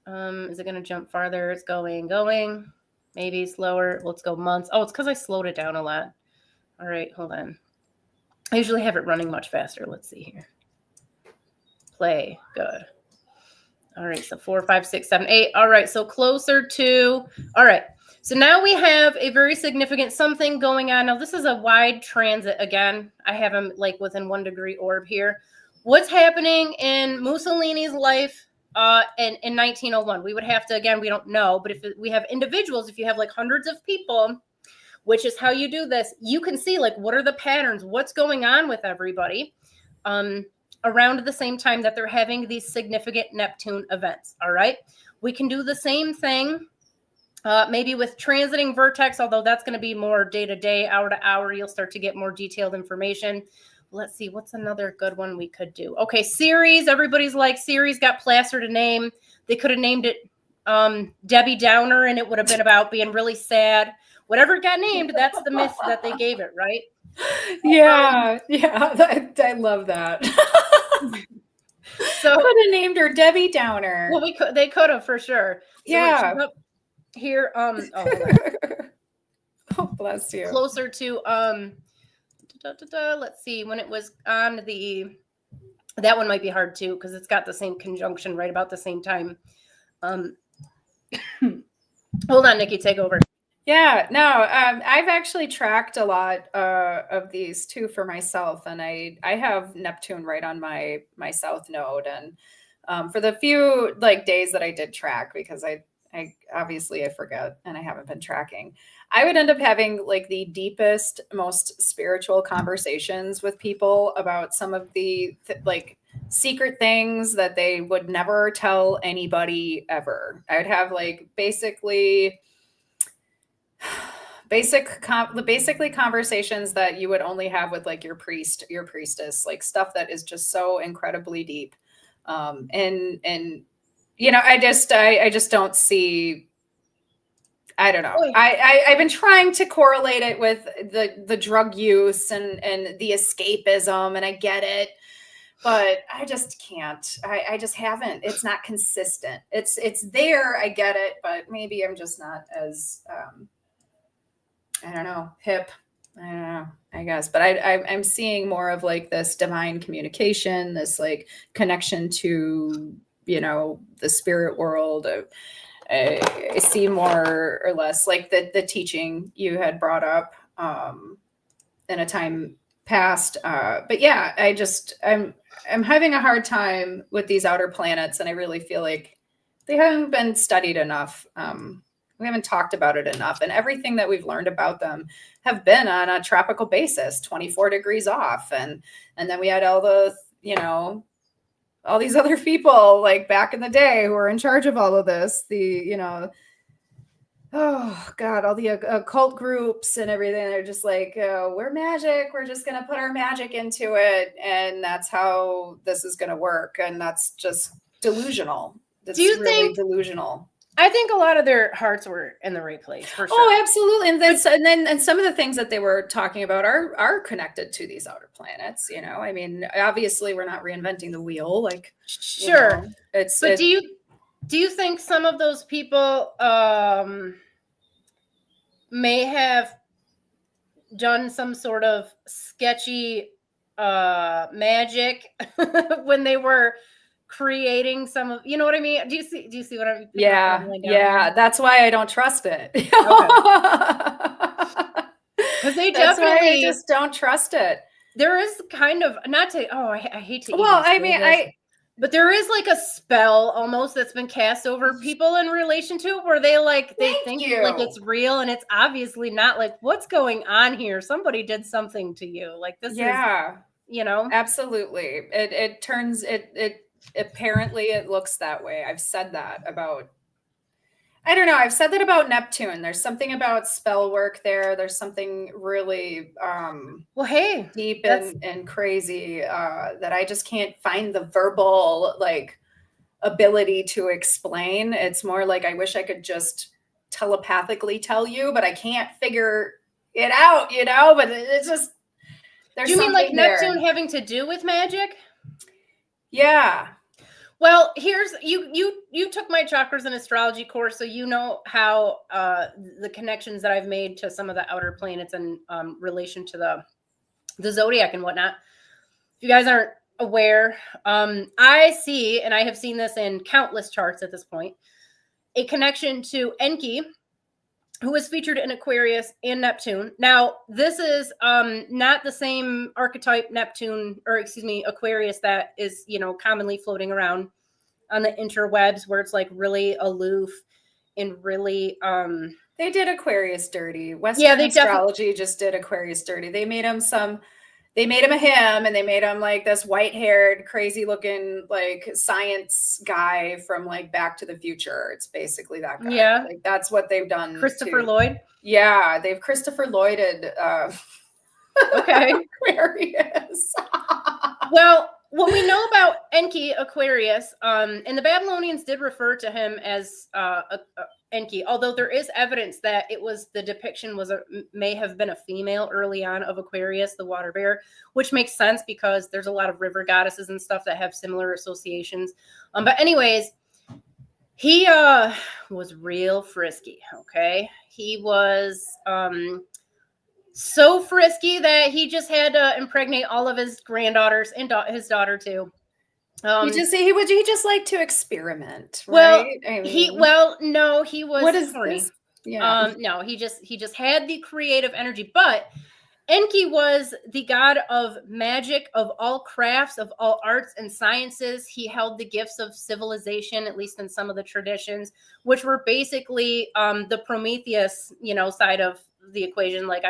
Is it going to jump farther? It's going, maybe slower. Let's go months. Oh, it's because I slowed it down a lot. All right, hold on. I usually have it running much faster. Let's see here. Play. Good. All right. So 4, 5, 6, 7, 8. All right. So closer to. All right. So now we have a very significant something going on. Now, this is a wide transit. Again, I have him like within 1 degree orb here. What's happening in Mussolini's life in 1901? We would have to, again, we don't know. But if we have individuals, if you have like hundreds of people, which is how you do this, you can see like what are the patterns, what's going on with everybody around the same time that they're having these significant Neptune events. All right. We can do the same thing maybe with transiting vertex, although that's going to be more day to day, hour to hour. You'll start to get more detailed information. Let's see. What's another good one we could do? Okay. Ceres. Everybody's like, Ceres got plastered a name. They could have named it Debbie Downer, and it would have been about being really sad. Whatever it got named, that's the myth that they gave it, right? Yeah, I love that. So could have named her Debbie Downer. Well, they could have for sure. So yeah. Here, oh, bless you. Closer to let's see, when it was on that one might be hard too because it's got the same conjunction right about the same time. Hold on, Nikki, take over. Yeah, no, I've actually tracked a lot of these too for myself, and I have Neptune right on my south node, and for the few like days that I did track, because I obviously I forget and I haven't been tracking, I would end up having like the deepest, most spiritual conversations with people about some of the like secret things that they would never tell anybody ever. I would have like basically conversations that you would only have with like your priest, your priestess, like stuff that is just so incredibly deep. And you know, I just don't see, I don't know. I've been trying to correlate it with the drug use and the escapism, and I get it, but I just can't. I just haven't. It's not consistent. It's there. I get it, but maybe I'm just not as I don't know, hip. I don't know, I guess. But I'm seeing more of like this divine communication, this like connection to, you know, the spirit world. I see more or less like the teaching you had brought up in a time past. But yeah, I'm having a hard time with these outer planets, and I really feel like they haven't been studied enough. We haven't talked about it enough, and everything that we've learned about them have been on a tropical basis, 24 degrees off. And then we had all the, you know, all these other people like back in the day who were in charge of all of this, you know, oh God, all the occult groups and everything. They're just like, we're magic. We're just going to put our magic into it. And that's how this is going to work. And that's just delusional. That's really delusional. I think a lot of their hearts were in the right place for sure. Oh, absolutely. And some of the things that they were talking about are connected to these outer planets. I mean, obviously we're not reinventing the wheel. Like, sure, but do you think some of those people may have done some sort of sketchy magic when they were creating some of, you know what I mean? Do you see what I'm yeah, here? that's why I don't trust it. Okay. Because they That's why I definitely just don't trust it. There is kind of, not to, I hate to Well, even I say mean, this, but there is like a spell almost that's been cast over people in relation to where they think like it's real, and it's obviously not. Like, what's going on here? Somebody did something to you. Like, this is, absolutely. It apparently it looks that way. I've said that about, I don't know. I've said that about Neptune. There's something about spell work there. There's something really deep and crazy that I just can't find the verbal ability to explain. It's more like I wish I could just telepathically tell you, but I can't figure it out, but it's just, there's Do you mean like there. Neptune having to do with magic? Yeah. Well, here's you took my chakras and astrology course, so you know how the connections that I've made to some of the outer planets in relation to the zodiac and whatnot. If you guys aren't aware, I see, and I have seen this in countless charts at this point, a connection to Enki, who is featured in Aquarius and Neptune. Now, this is not the same archetype Neptune, or excuse me, Aquarius that is, commonly floating around on the interwebs, where it's like really aloof and really they did Aquarius dirty. Western astrology just did Aquarius dirty. They made him a him, and they made him like this white-haired, crazy-looking like science guy from like Back to the Future. It's basically that guy. Yeah, like that's what they've done. Christopher Lloyd. Yeah, they've Christopher Lloyded. Okay, Aquarius. Well, what we know about Enki Aquarius, and the Babylonians did refer to him as Enki, although there is evidence that the depiction may have been a female early on of Aquarius, the water bear, which makes sense because there's a lot of river goddesses and stuff that have similar associations. But anyways, he was real frisky. Okay, he was so frisky that he just had to impregnate all of his granddaughters and his daughter too. He just like to experiment, well, right? he was what is horny. This? Yeah. No, he just had the creative energy. But Enki was the god of magic, of all crafts, of all arts and sciences. He held the gifts of civilization, at least in some of the traditions, which were basically the Prometheus, side of the equation. Like,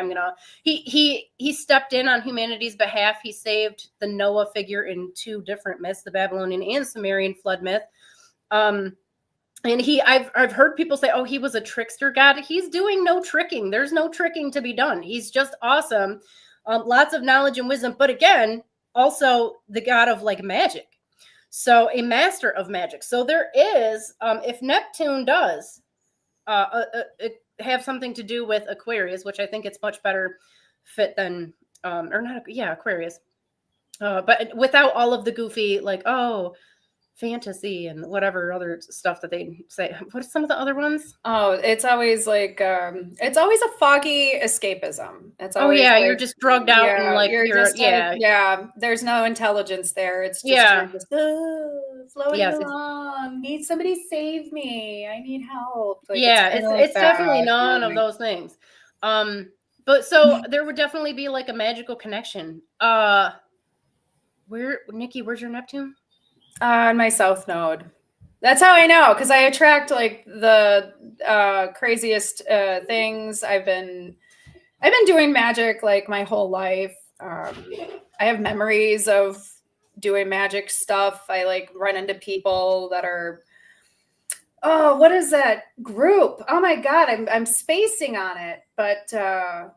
he stepped in on humanity's behalf. He saved the Noah figure in two different myths, the Babylonian and Sumerian flood myth. And I've heard people say, oh, he was a trickster god. He's doing no tricking. There's no tricking to be done. He's just awesome. Lots of knowledge and wisdom, but again, also the god of like magic. So a master of magic. So there is, if Neptune does have something to do with Aquarius, which I think it's much better fit than Aquarius, but without all of the goofy fantasy and whatever other stuff that they say. What are some of the other ones? Oh, it's always like it's always a foggy escapism. It's always you're just drugged out and there's no intelligence there. It's just you're just floating along. Need somebody save me. I need help. It's definitely none of those things. But so there would definitely be like a magical connection. Niki, where's your Neptune? On my south node. That's how I know, because I attract like the craziest things. I've been doing magic like my whole life. I have memories of doing magic stuff. I like run into people that are, oh, what is that group? Oh my God, I'm spacing on it. But all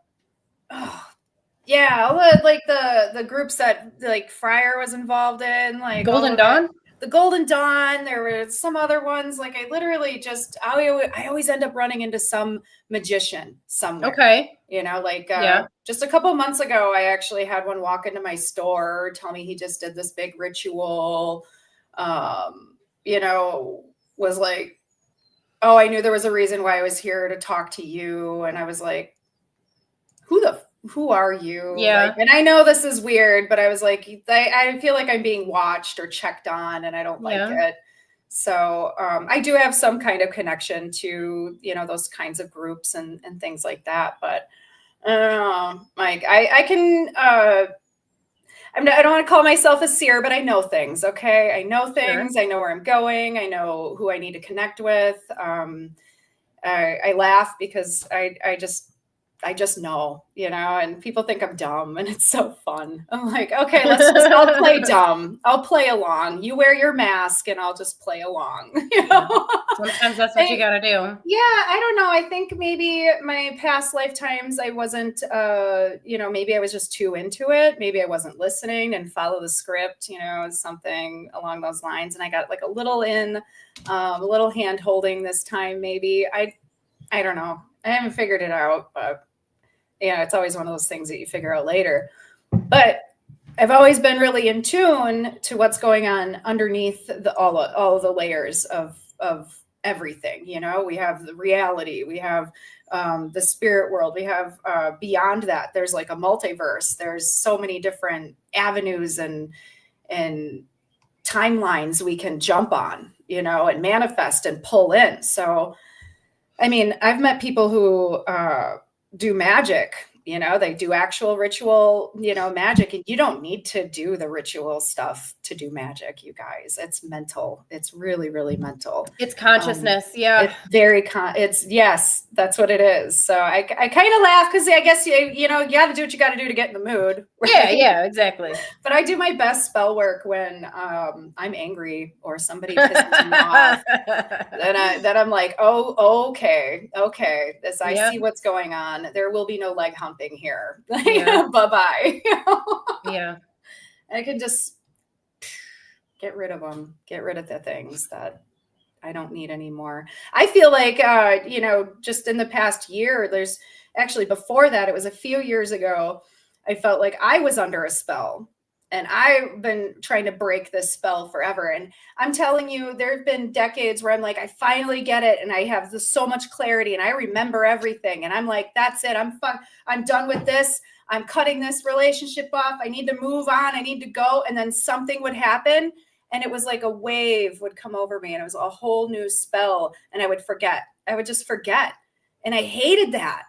the groups that like Fryer was involved in, like Golden Dawn. the Golden Dawn. There were some other ones. Like I literally just, I always end up running into some magician somewhere. Okay. You know, like just a couple months ago, I actually had one walk into my store, tell me he just did this big ritual. You know, was like, oh, I knew there was a reason why I was here to talk to you. And I was like, who are you? Yeah. Like, and I know this is weird, but I was like, I feel like I'm being watched or checked on, and I don't like it. So I do have some kind of connection to, you know, those kinds of groups and things like that. But like I can, I don't want to call myself a seer, but I know things. Okay. I know things. Sure. I know where I'm going. I know who I need to connect with. I laugh because I just know, you know, and people think I'm dumb, and it's so fun. I'm like, okay, I'll play dumb. I'll play along. You wear your mask and I'll just play along. You know? Sometimes that's what you got to do. Yeah. I don't know. I think maybe my past lifetimes, I wasn't, you know, maybe I was just too into it. Maybe I wasn't listening and follow the script, you know, something along those lines. And I got like a little hand holding this time. Maybe I don't know. I haven't figured it out, but yeah, it's always one of those things that you figure out later. But I've always been really in tune to what's going on underneath all of the layers of everything. You know, we have the reality, we have the spirit world, we have beyond that. There's like a multiverse. There's so many different avenues and timelines we can jump on, you know, and manifest and pull in. So I mean, I've met people who do magic, you know, they do actual ritual, you know, magic, and you don't need to do the ritual stuff to do magic, you guys. It's mental. It's really, really mental. It's consciousness. It's very, yes, that's what it is. So I kind of laugh because I guess, you know, you got to do what you got to do to get in the mood. Right? Yeah, exactly. But I do my best spell work when I'm angry or somebody pisses me off. Then I'm like, oh, okay. I see what's going on. There will be no leg humping here. Bye-bye. Yeah. I can just get rid of them, get rid of the things that I don't need anymore. I feel like, you know, just in the past year, there's actually before that, it was a few years ago, I felt like I was under a spell. And I've been trying to break this spell forever. And I'm telling you, there have been decades where I'm like, I finally get it. And I have so much clarity and I remember everything. And I'm like, that's it. I'm done with this. I'm cutting this relationship off. I need to move on. I need to go. And then something would happen. And it was like a wave would come over me. And it was a whole new spell. And I would forget. I would just forget. And I hated that.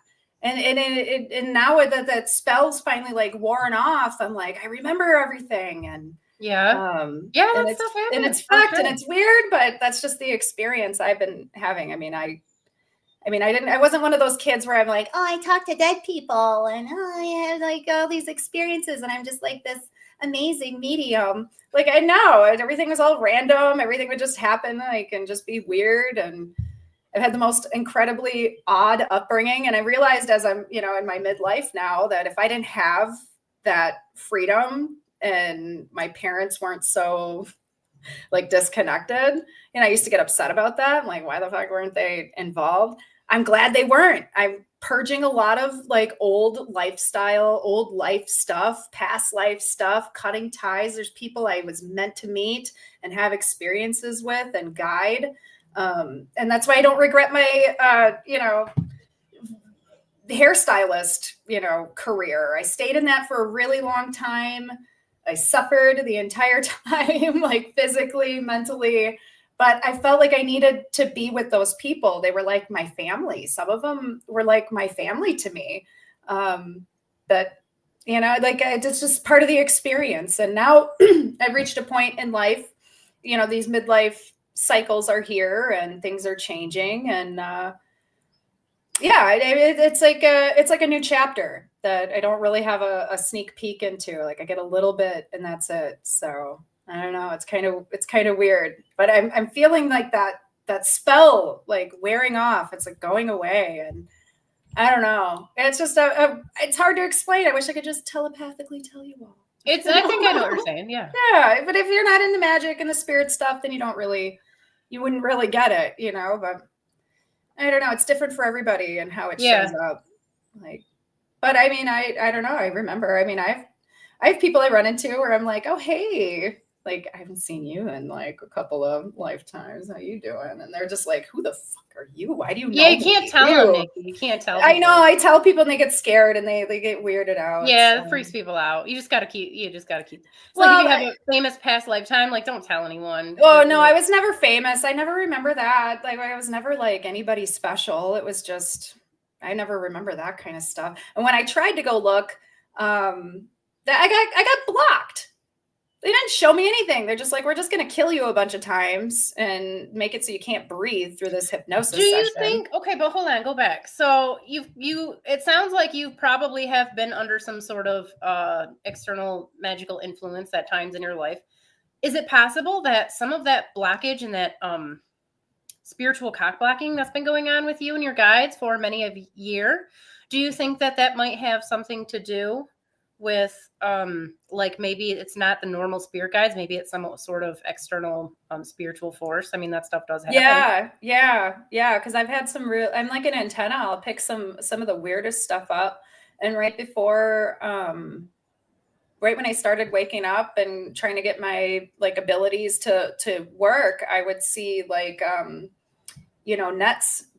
And now that spell's finally like worn off, I'm like, I remember everything. And that stuff happens. And it's fucked and it's weird, but that's just the experience I've been having. I wasn't one of those kids where I'm like, oh, I talk to dead people and I have like all these experiences and I'm just like this amazing medium. Like I know everything was all random. Everything would just happen like and just be weird. And I've had the most incredibly odd upbringing. And I realized as I'm, you know, in my midlife now that if I didn't have that freedom and my parents weren't so like disconnected, and I used to get upset about that. I'm like, why the fuck weren't they involved? I'm glad they weren't. I'm purging a lot of like old life stuff, past life stuff, cutting ties. There's people I was meant to meet and have experiences with and guide. And that's why I don't regret my, you know, hairstylist, you know, career. I stayed in that for a really long time. I suffered the entire time, like physically, mentally, but I felt like I needed to be with those people. They were like my family. Some of them were like my family to me. But, you know, like it's just part of the experience. And now I've reached a point in life, you know, these midlife cycles are here and things are changing. And it's like a new chapter that I don't really have a sneak peek into. Like I get a little bit and that's it. So I don't know. It's kind of weird, but I'm feeling like that spell like wearing off. It's like going away, and I don't know. It's just it's hard to explain. I wish I could just telepathically tell you all. I think I know what you're saying. Yeah. Yeah. But if you're not into magic and the spirit stuff, then you wouldn't really get it, but I don't know. It's different for everybody and how it shows up. Like, but I mean, I don't know. I remember, I mean, I have people I run into where I'm like, oh, hey, like, I haven't seen you in like a couple of lifetimes. How you doing? And they're just like, who the fuck are you? Why do you know Yeah, you can't tell them, Nikki. You can't tell them. I know. I tell people and they get scared and they get weirded out. Yeah, it freaks people out. You just got to keep. It's well, like if you have a famous past lifetime, like, don't tell anyone. Oh, no, I was never famous. I never remember that. Like, I was never like anybody special. It was just, I never remember that kind of stuff. And when I tried to go look, I got blocked. They didn't show me anything. They're just like, we're just going to kill you a bunch of times and make it so you can't breathe through this hypnosis session. Do you think, okay, but hold on, go back. So it sounds like you probably have been under some sort of external magical influence at times in your life. Is it possible that some of that blockage and that spiritual cock blocking that's been going on with you and your guides for many a year, do you think that might have something to do with like maybe it's not the normal spirit guides, maybe it's some sort of external spiritual force? I mean, that stuff does happen. Yeah, because I've had I'm like an antenna. I'll pick some of the weirdest stuff up, and right before right when I started waking up and trying to get my like abilities to work, I would see like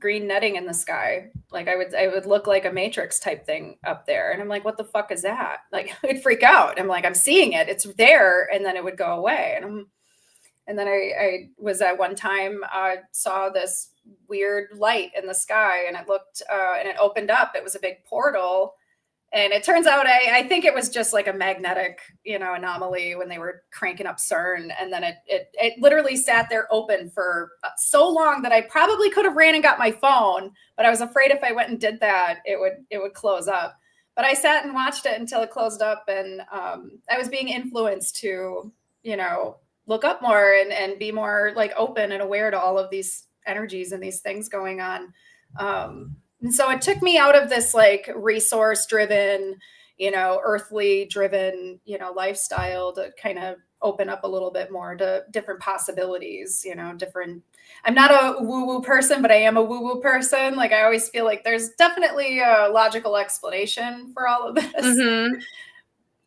green netting in the sky. Like I would look like a Matrix type thing up there. And I'm like, what the fuck is that? Like, I'd freak out. I'm like, I'm seeing it. It's there. And then it would go away. And then I was at one time, saw this weird light in the sky and it looked, and it opened up. It was a big portal. And it turns out, I think it was just like a magnetic, anomaly when they were cranking up CERN. And then it literally sat there open for so long that I probably could have ran and got my phone, but I was afraid if I went and did that, it would close up. But I sat and watched it until it closed up. And I was being influenced to, look up more and be more like open and aware to all of these energies and these things going on. And so it took me out of this like resource driven, earthly driven, lifestyle to kind of open up a little bit more to different possibilities, I'm not a woo-woo person, but I am a woo-woo person. Like I always feel like there's definitely a logical explanation for all of this. Mm-hmm.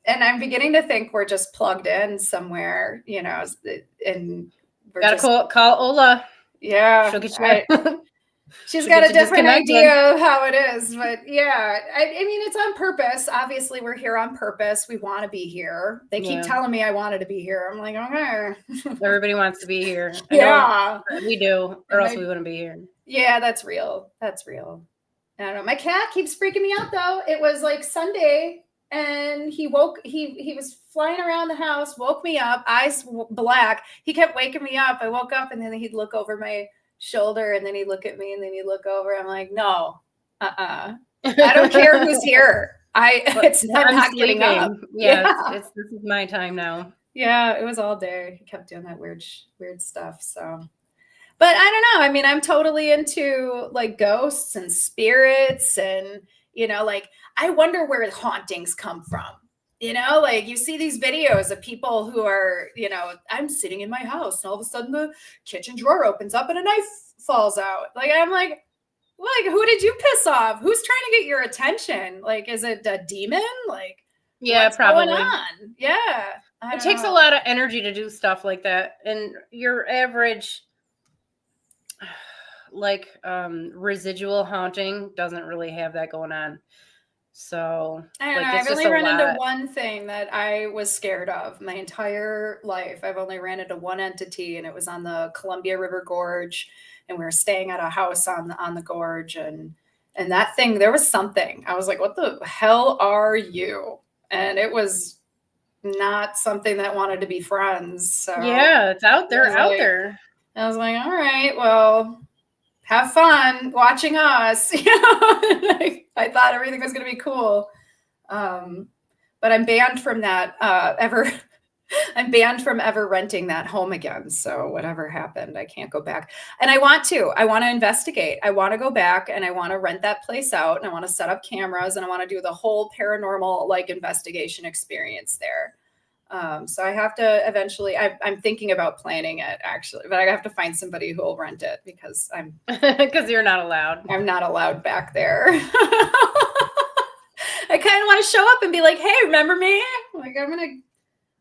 And I'm beginning to think we're just plugged in somewhere, and we're gotta call Ola. Yeah. She'll get you. She's got a different idea of how it is, but yeah, I mean, it's on purpose. Obviously, we're here on purpose. We want to be here. They keep telling me I wanted to be here. I'm like, okay. Everybody wants to be here. We do, or else we wouldn't be here. Yeah, that's real. That's real. I don't know. My cat keeps freaking me out though. It was like Sunday and he was flying around the house, woke me up, eyes black. He kept waking me up. I woke up and then he'd look over my shoulder and then he'd look at me and then he'd look over. I'm like, no, I don't care who's here. I'm not getting up. Yeah. This is my time now. Yeah, it was all day. He kept doing that weird stuff. So, but I don't know. I mean, I'm totally into like ghosts and spirits and, like I wonder where hauntings come from. Like you see these videos of people who are, I'm sitting in my house and all of a sudden the kitchen drawer opens up and a knife falls out. Like, I'm like, who did you piss off? Who's trying to get your attention? Like, is it a demon? Like, yeah, what's probably. going on? Yeah. It takes a lot of energy to do stuff like that. And your average, like, residual haunting doesn't really have that going on. So I don't know. I've only run into one thing that I was scared of my entire life. I've only ran into one entity, and it was on the Columbia River Gorge, and we were staying at a house on the gorge, and that thing, there was something. I was like, "What the hell are you?" And it was not something that wanted to be friends. So yeah, it's out there, there. I was like, "All right, well, have fun watching us." I thought everything was going to be cool. But I'm banned from that I'm banned from ever renting that home again. So whatever happened, I can't go back. And I want to investigate. I want to go back and I want to rent that place out and I want to set up cameras and I want to do the whole paranormal like investigation experience there. So I have to eventually, I'm thinking about planning it actually, but I have to find somebody who will rent it because because you're not allowed. I'm not allowed back there. I kind of want to show up and be like, hey, remember me? Like, I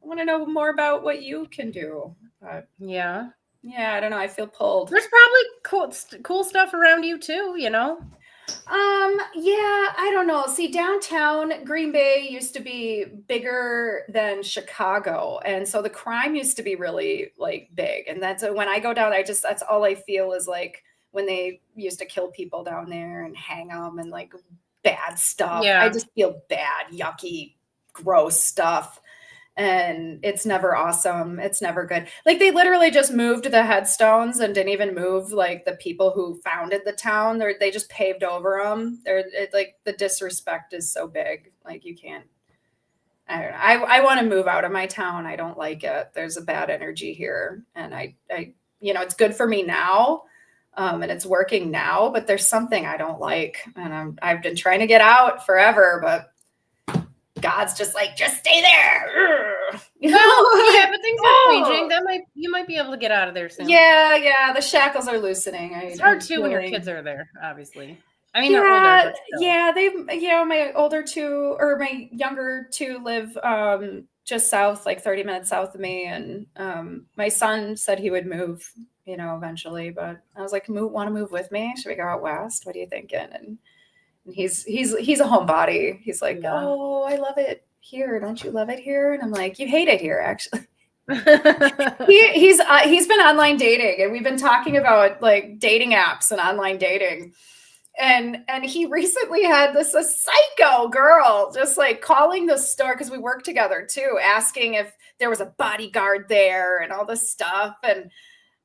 want to know more about what you can do. But yeah, I don't know. I feel pulled. There's probably cool stuff around you too, you know? Yeah, I don't know. See, downtown Green Bay used to be bigger than Chicago. And so the crime used to be really like big. And that's when I go down, that's all I feel is like when they used to kill people down there and hang them and like bad stuff. Yeah. I just feel bad, yucky, gross stuff. And it's never awesome. It's never good. Like they literally just moved the headstones and didn't even move like the people who founded the town. They just paved over them. Like the disrespect is so big. Like you can't. I don't know. I want to move out of my town. I don't like it. There's a bad energy here, and I it's good for me now, and it's working now. But there's something I don't like, and I've been trying to get out forever, but God's just like, just stay there. Yeah, but things are changing. You might be able to get out of there soon. Yeah. The shackles are loosening. It's hard too when your kids are there, obviously. I mean, they're older. Yeah, my older two or my younger two live just south, like 30 minutes south of me, and my son said he would move, eventually. But I was like, want to move with me? Should we go out west? What are you thinking? And he's a homebody. He's like, oh, I love it here. Don't you love it here? And I'm like, you hate it here, actually. He's been online dating, and we've been talking about like dating apps and online dating. And he recently had a psycho girl just like calling the store because we work together too, asking if there was a bodyguard there and all this stuff. And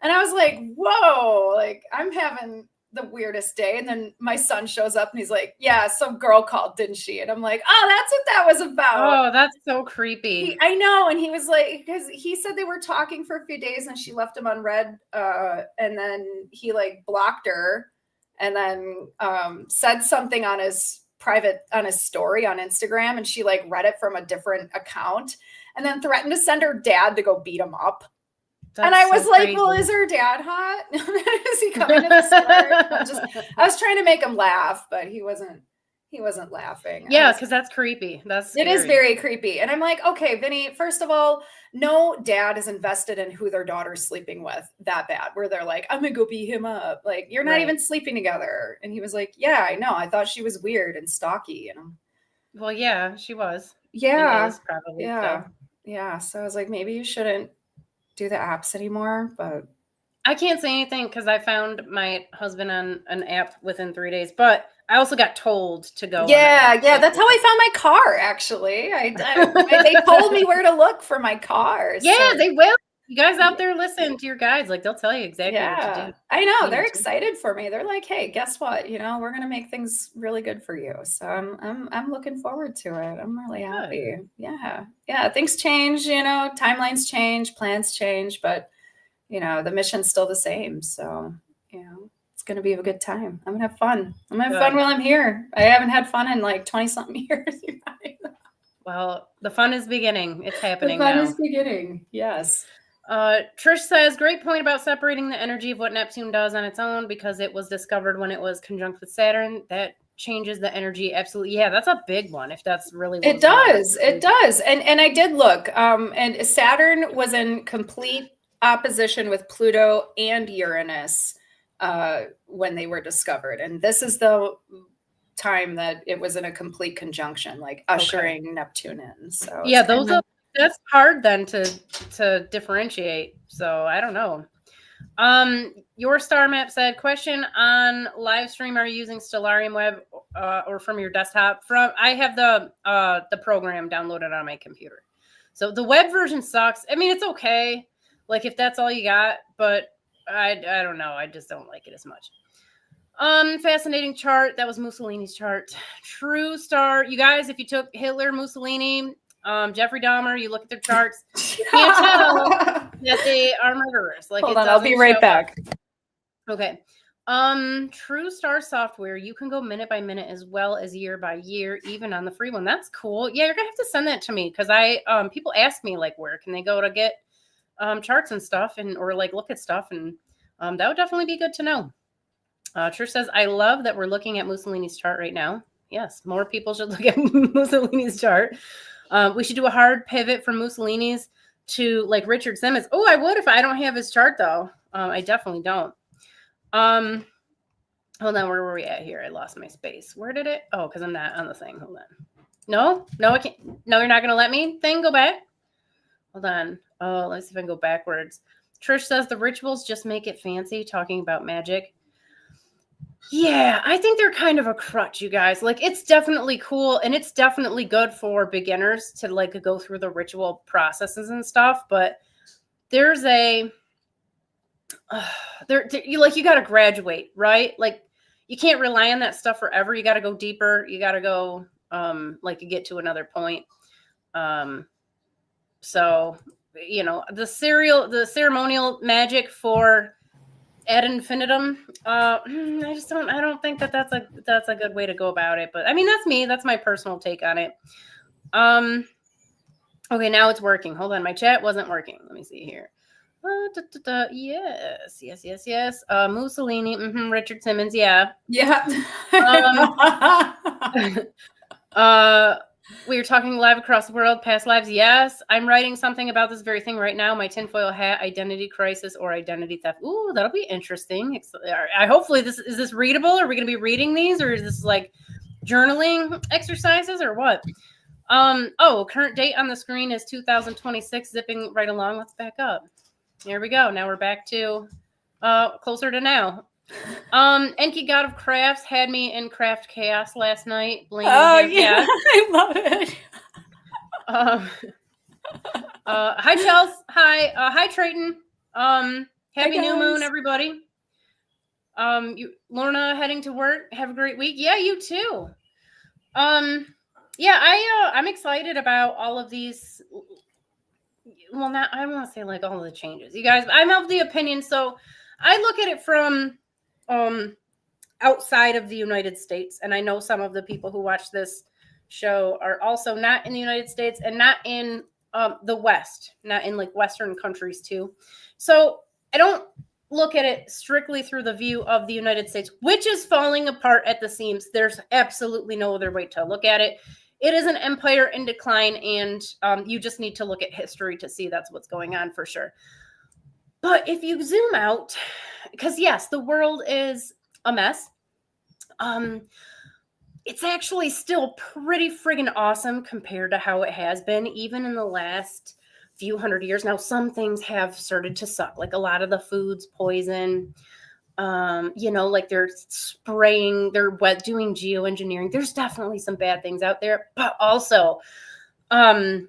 I was like, whoa, like I'm having the weirdest day. And then my son shows up and he's like, yeah, some girl called, didn't she? And I'm like, oh, that's what that was about. Oh, that's so creepy. I know. And he was like, because he said they were talking for a few days and she left him on red. And then he like blocked her and then said something on his story on Instagram. And she like read it from a different account and then threatened to send her dad to go beat him up. That's and I was so like, crazy. Well, is her dad hot? Is he coming to the store? I was trying to make him laugh, but he wasn't laughing. Yeah, because that's creepy. It is very creepy. And I'm like, okay, Vinny, first of all, no dad is invested in who their daughter's sleeping with that bad, where they're like, I'm gonna go beat him up. Like, you're not even sleeping together. And he was like, yeah, I know. I thought she was weird and stalky. Well, yeah, she was. Yeah. Is probably. Yeah. So. Yeah. So I was like, maybe you shouldn't do the apps anymore, but I can't say anything because I found my husband on an app within 3 days, but I also got told to go. Yeah, that's how I found my car, actually. They told me where to look for my car. Yeah, so. They will. You guys out there listen to your guides. Like, they'll tell you exactly what to do. I know. They're excited for me. They're like, hey, guess what? We're going to make things really good for you. So I'm looking forward to it. I'm really happy. Yeah. Yeah. Things change, timelines change, plans change, but the mission's still the same. So, it's going to be a good time. I'm going to have fun. I'm going to have fun while I'm here. I haven't had fun in like 20 something years. Well, the fun is beginning. It's happening now. The fun is beginning. Yes. Trish says, great point about separating the energy of what Neptune does on its own because it was discovered when it was conjunct with Saturn. That changes the energy. Absolutely. Yeah, that's a big one. If that's really what it does. It does. And I did look. And Saturn was in complete opposition with Pluto and Uranus when they were discovered. And this is the time that it was in a complete conjunction, like ushering Neptune in. So yeah, that's hard then to differentiate. So I don't know. Your star map said, question on live stream, are you using Stellarium Web or from your desktop? I have the program downloaded on my computer. So the web version sucks. I mean, it's okay. Like if that's all you got, but I don't know. I just don't like it as much. Fascinating chart. That was Mussolini's chart. True star. You guys, if you took Hitler, Mussolini, Jeffrey Dahmer, you look at their charts, you can't tell that they are murderers. Like, hold on, I'll be right back. Okay. True Star software, you can go minute by minute as well as year by year, even on the free one. That's cool. Yeah, you're gonna have to send that to me because people ask me like where can they go to get charts and stuff and or like look at stuff, and that would definitely be good to know. Trish says, I love that we're looking at Mussolini's chart right now. Yes, more people should look at Mussolini's chart. We should do a hard pivot from Mussolini's to like Richard Simmons. Oh, I would if I don't have his chart though. I definitely don't. Hold on, where were we at here? I lost my space. Where did it? Oh, because I'm not on the thing. Hold on. No, I can't. No, you're not going to let me. Thing, go back. Hold on. Oh, let's see if I can go backwards. Trish says the rituals just make it fancy, talking about Magick. Yeah, I think they're kind of a crutch, you guys. Like, it's definitely cool, and it's definitely good for beginners to like go through the ritual processes and stuff. But there's a you got to graduate, right? Like, you can't rely on that stuff forever. You got to go deeper. You got to go like you get to another point. So, you know, the ceremonial magic for ad infinitum. I don't think that's a good way to go about it. But I mean, that's me. That's my personal take on it. Okay, now it's working. Hold on, my chat wasn't working. Let me see here. Yes. Mussolini, Richard Simmons, yeah. We were talking live across the world, past lives. Yes, I'm writing something about this very thing right now. My tinfoil hat, identity crisis or identity theft. Ooh, that'll be interesting. Hopefully is this readable? Are we going to be reading these, or is this like journaling exercises, or what? Current date on the screen is 2026, zipping right along. Let's back up. Here we go. Now we're back to closer to now. Enki, God of Crafts, had me in craft chaos last night. Yeah, I love it. Hi, Chels. Hi, Trayton. Happy new moon, everybody. Lorna heading to work. Have a great week. Yeah, you too. I'm excited about all of these. Well, not I want to say like all of the changes, you guys. I'm of the opinion. So I look at it from outside of the United States, and I know some of the people who watch this show are also not in the United States and not in the West, not in like Western countries too. So I don't look at it strictly through the view of the United States, which is falling apart at the seams. There's absolutely no other way to look at it. It is an empire in decline, and you just need to look at history to see that's what's going on for sure. But if you zoom out, because yes, the world is a mess. It's actually still pretty friggin' awesome compared to how it has been, even in the last few hundred years. Now, some things have started to suck, like a lot of the food's poison. Like they're spraying, they're doing geoengineering. There's definitely some bad things out there, but also, so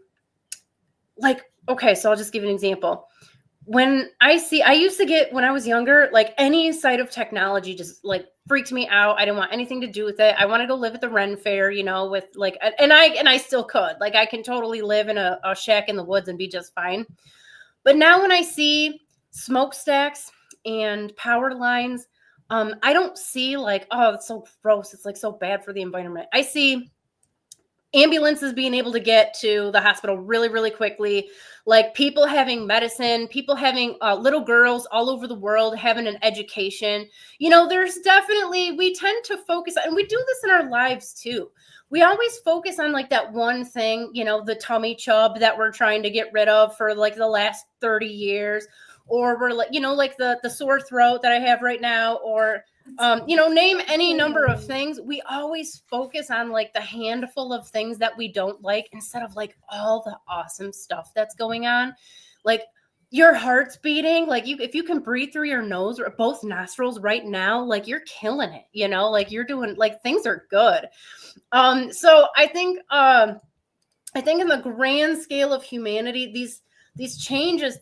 I'll just give you an example. When I used to get, when I was younger, like any side of technology just like freaked me out. I didn't want anything to do with it. I wanted to live at the Ren Fair, with like, and I still could, like, I can totally live in a shack in the woods and be just fine. But now when I see smokestacks and power lines, I don't see like, oh, it's so gross. It's like so bad for the environment. I see ambulances being able to get to the hospital really, really quickly, like people having medicine, people having little girls all over the world having an education. There's definitely, we tend to focus, and we do this in our lives too. We always focus on like that one thing, the tummy chub that we're trying to get rid of for like the last 30 years, or we're like, like the sore throat that I have right now, or name any number of things. We always focus on like the handful of things that we don't like instead of like all the awesome stuff that's going on. Like your heart's beating, like if you can breathe through your nose or both nostrils right now, like you're killing it, like you're doing, like things are good. So I think in the grand scale of humanity, these changes,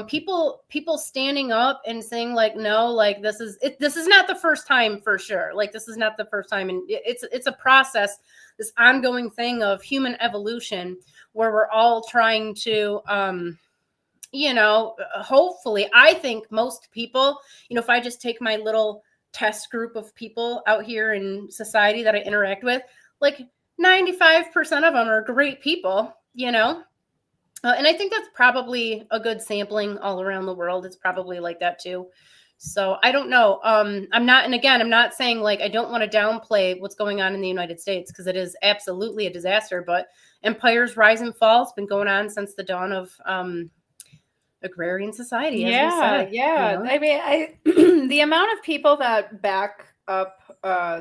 people standing up and saying like, no, like this is not the first time for sure. Like this is not the first time. And it's a process, this ongoing thing of human evolution where we're all trying to, hopefully, I think most people, if I just take my little test group of people out here in society that I interact with, like 95% of them are great people, you know? And I think that's probably a good sampling all around the world. It's probably like that too. So I don't know. I'm not, and again, I'm not saying like I don't want to downplay what's going on in the United States, because it is absolutely a disaster. But empires rise and fall. It's been going on since the dawn of agrarian society, as we say. Yeah. You know? I mean, the amount of people that back up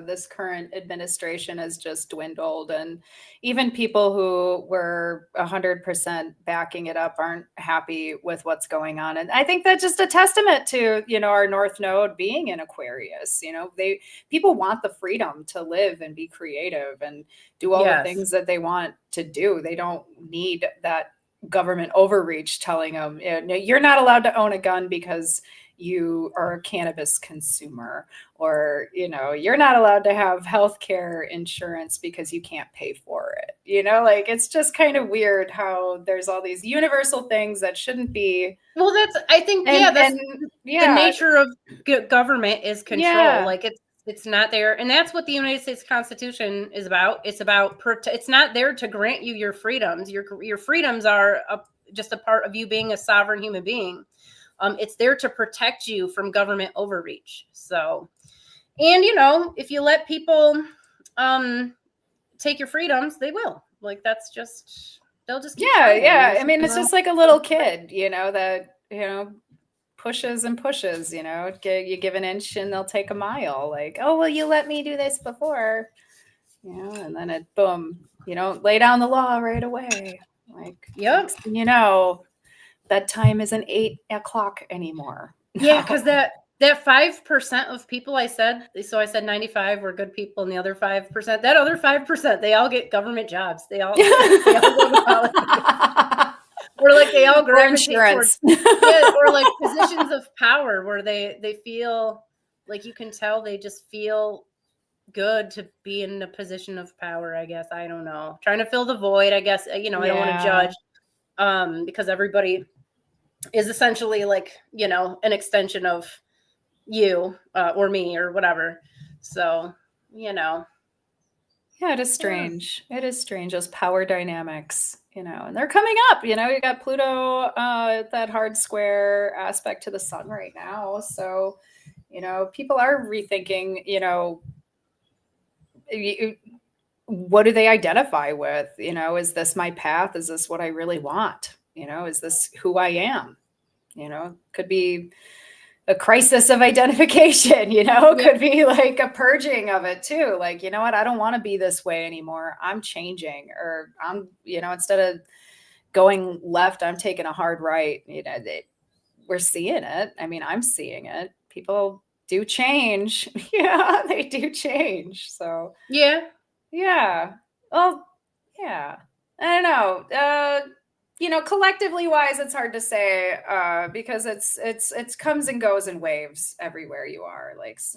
this current administration has just dwindled, and even people who were 100% backing it up aren't happy with what's going on. And I think that's just a testament to, you know, our North Node being in Aquarius. You know, people want the freedom to live and be creative and do all the things that they want to do. They don't need that government overreach telling them, you know, you're not allowed to own a gun because you are a cannabis consumer, or, you know, you're not allowed to have healthcare insurance because you can't pay for it. You know, like, it's just kind of weird how there's all these universal things that shouldn't be. Well, that's, I think, that's the nature of government is control. Like it's not there. And that's what the United States Constitution is about. It's about, it's not there to grant you your freedoms. Your freedoms are just a part of you being a sovereign human being. It's there to protect you from government overreach. So, and, you know, if you let people take your freedoms, they will. Like, that's just, they'll just keep trying. I mean, it's just like a little kid, you know, that, you know, pushes and pushes, you know, you give an inch and they'll take a mile. Like, oh, well, you let me do this before, you know, and then it, boom, you know, lay down the law right away. Like, you know, bedtime isn't 8 o'clock anymore. Yeah, because that 5% of people I said 95 were good people, and the other 5%, that other 5%, they all get government jobs. They all go to college. Or like they all gravitate towards, or like positions of power where they feel like, you can tell they just feel good to be in a position of power, I guess. I don't know. Trying to fill the void, I guess. You know, I don't want to judge because everybody is essentially like, you know, an extension of you or me or whatever. So, you know. Yeah, it is strange. It is strange, those power dynamics, you know, and they're coming up. You know, you got Pluto, that hard square aspect to the sun right now. So, you know, people are rethinking, you know, what do they identify with? You know, is this my path? Is this what I really want? You know, is this who I am? You know, could be a crisis of identification, you know, could be like a purging of it too. Like, you know what, I don't want to be this way anymore. I'm changing, or I'm, you know, instead of going left, I'm taking a hard right. You know, we're seeing it. I mean, I'm seeing it. People do change. Yeah, they do change. So yeah. Well, yeah. I don't know. You know, collectively wise, it's hard to say because it's comes and goes in waves everywhere you are.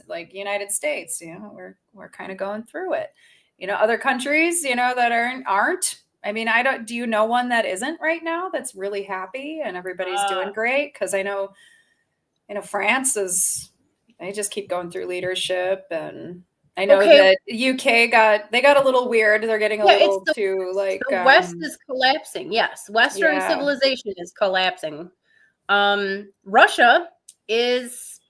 Like United States, you know, we're kind of going through it. You know, other countries, you know, that aren't. I mean, do you know one that isn't right now that's really happy and everybody's doing great? Because I know, you know, France they just keep going through leadership, and I know that UK got a little weird. They're getting a little too like the West is collapsing. Yes, Western civilization is collapsing. Russia is.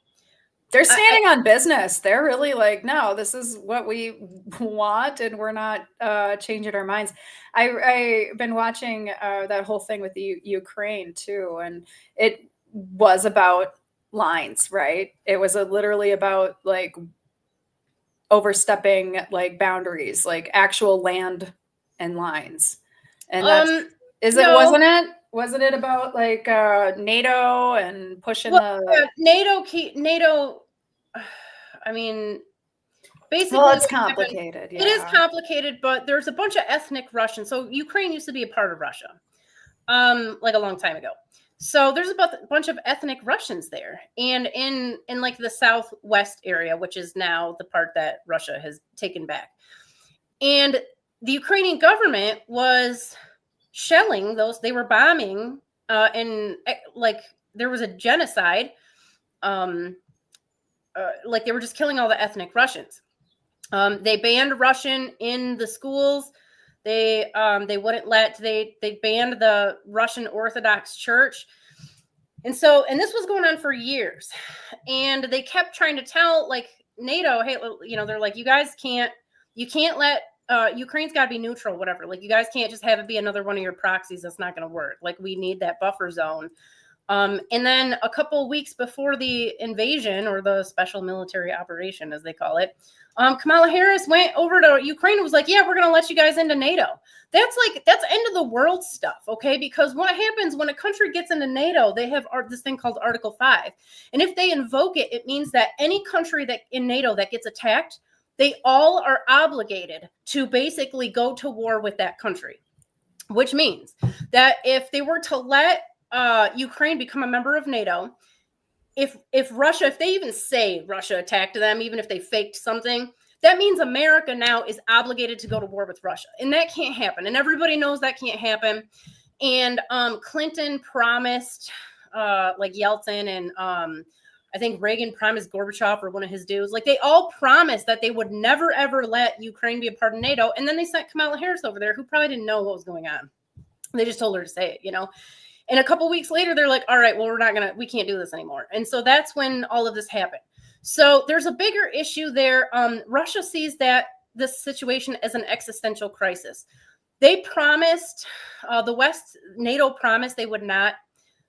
They're standing on business. They're really like, no, this is what we want, and we're not changing our minds. I've been watching that whole thing with the Ukraine too, and it was about lines, right? It was literally about like overstepping like boundaries, like actual land and lines. And wasn't it about like NATO and pushing NATO, I mean, basically, well, it's complicated. It is complicated, but there's a bunch of ethnic Russians. So Ukraine used to be a part of Russia, like a long time ago. So there's a bunch of ethnic Russians there, and in like the southwest area, which is now the part that Russia has taken back. And the Ukrainian government was shelling those. They were bombing, and like there was a genocide like they were just killing all the ethnic Russians. They banned Russian in the schools. They wouldn't let, they banned the Russian Orthodox Church. And this was going on for years. And they kept trying to tell like NATO, hey, you know, they're like, you can't let, Ukraine's got to be neutral, whatever. Like, you guys can't just have it be another one of your proxies. That's not going to work. Like, we need that buffer zone. And then a couple of weeks before the invasion, or the special military operation, as they call it, Kamala Harris went over to Ukraine and was like, yeah, we're going to let you guys into NATO. That's end of the world stuff, okay? Because what happens when a country gets into NATO, they have this thing called Article 5. And if they invoke it, it means that any country that in NATO that gets attacked, they all are obligated to basically go to war with that country, which means that if they were to let Ukraine become a member of NATO, if Russia, if they even say Russia attacked them, even if they faked something, that means America now is obligated to go to war with Russia. And that can't happen. And everybody knows that can't happen. And Clinton promised, like Yeltsin, and I think Reagan promised Gorbachev, or one of his dudes, like they all promised that they would never, ever let Ukraine be a part of NATO. And then they sent Kamala Harris over there, who probably didn't know what was going on. They just told her to say it, you know? And a couple weeks later, they're like, all right, well, we can't do this anymore. And so that's when all of this happened. So there's a bigger issue there. Russia sees that this situation as an existential crisis. They promised, the West, NATO promised they would not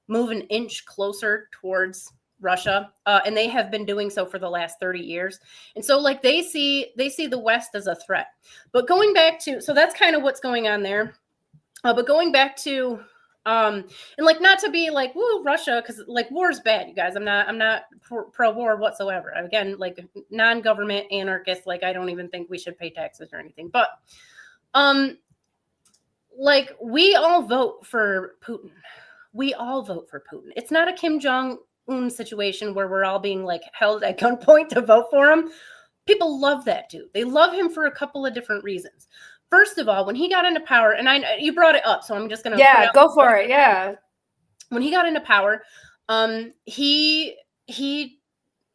move an inch closer towards Russia, and they have been doing so for the last 30 years. And so like they see the West as a threat. But going back to, so that's kind of what's going on there. But going back to, and like, not to be like, woo, Russia, because like war's bad, you guys. I'm not pro-war whatsoever. Again, like non-government anarchist, like I don't even think we should pay taxes or anything. But like we all vote for Putin. We all vote for Putin. It's not a Kim Jong-un situation where we're all being like held at gunpoint to vote for him. People love that dude. They love him for a couple of different reasons. First of all, when he got into power, and you brought it up, so I'm just gonna go for it. Yeah, when he got into power, he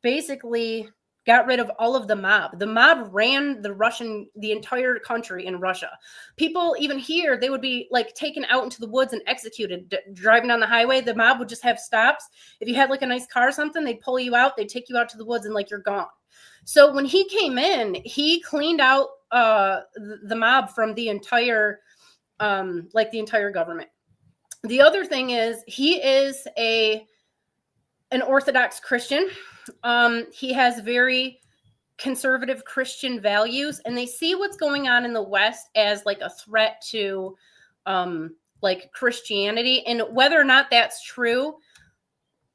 basically got rid of all of the mob. The mob ran the entire country in Russia. People even here, they would be like taken out into the woods and executed. Driving on the highway, the mob would just have stops. If you had like a nice car or something, they'd pull you out, they'd take you out to the woods, and like you're gone. So when he came in, he cleaned out the mob from the entire government. The other thing is he is an Orthodox Christian. He has very conservative Christian values, and they see what's going on in the West as like a threat to like Christianity. And whether or not that's true,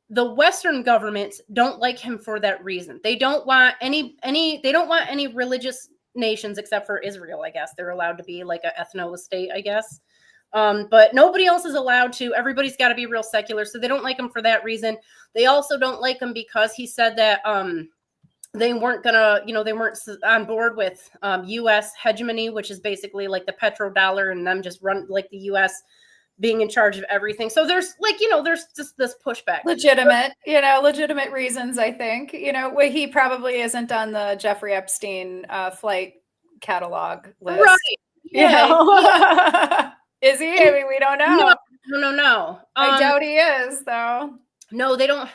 the Western governments don't like him for that reason. They don't want any religious nations except for Israel, I guess. They're allowed to be like an ethno-state, I guess. But nobody else is allowed to. Everybody's got to be real secular. So they don't like him for that reason. They also don't like him because he said that they weren't on board with U.S. hegemony, which is basically like the petrodollar and them just run like the U.S. being in charge of everything. So there's like, there's just this pushback. Legitimate reasons, I think. He probably isn't on the Jeffrey Epstein flight catalog list. Right. Yeah. Is he? I mean, we don't know. No. I doubt he is, though. No, they don't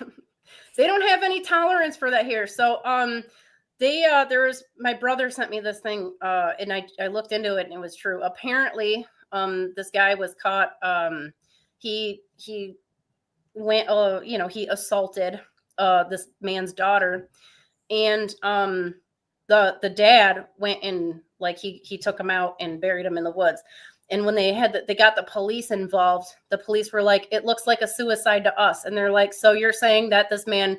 have any tolerance for that here. So my brother sent me this thing, and I looked into it, and it was true. Apparently, this guy was caught. He went, he assaulted this man's daughter, and the dad went and like he took him out and buried him in the woods. And when they got the police involved, the police were like, it looks like a suicide to us. And they're like, so you're saying that this man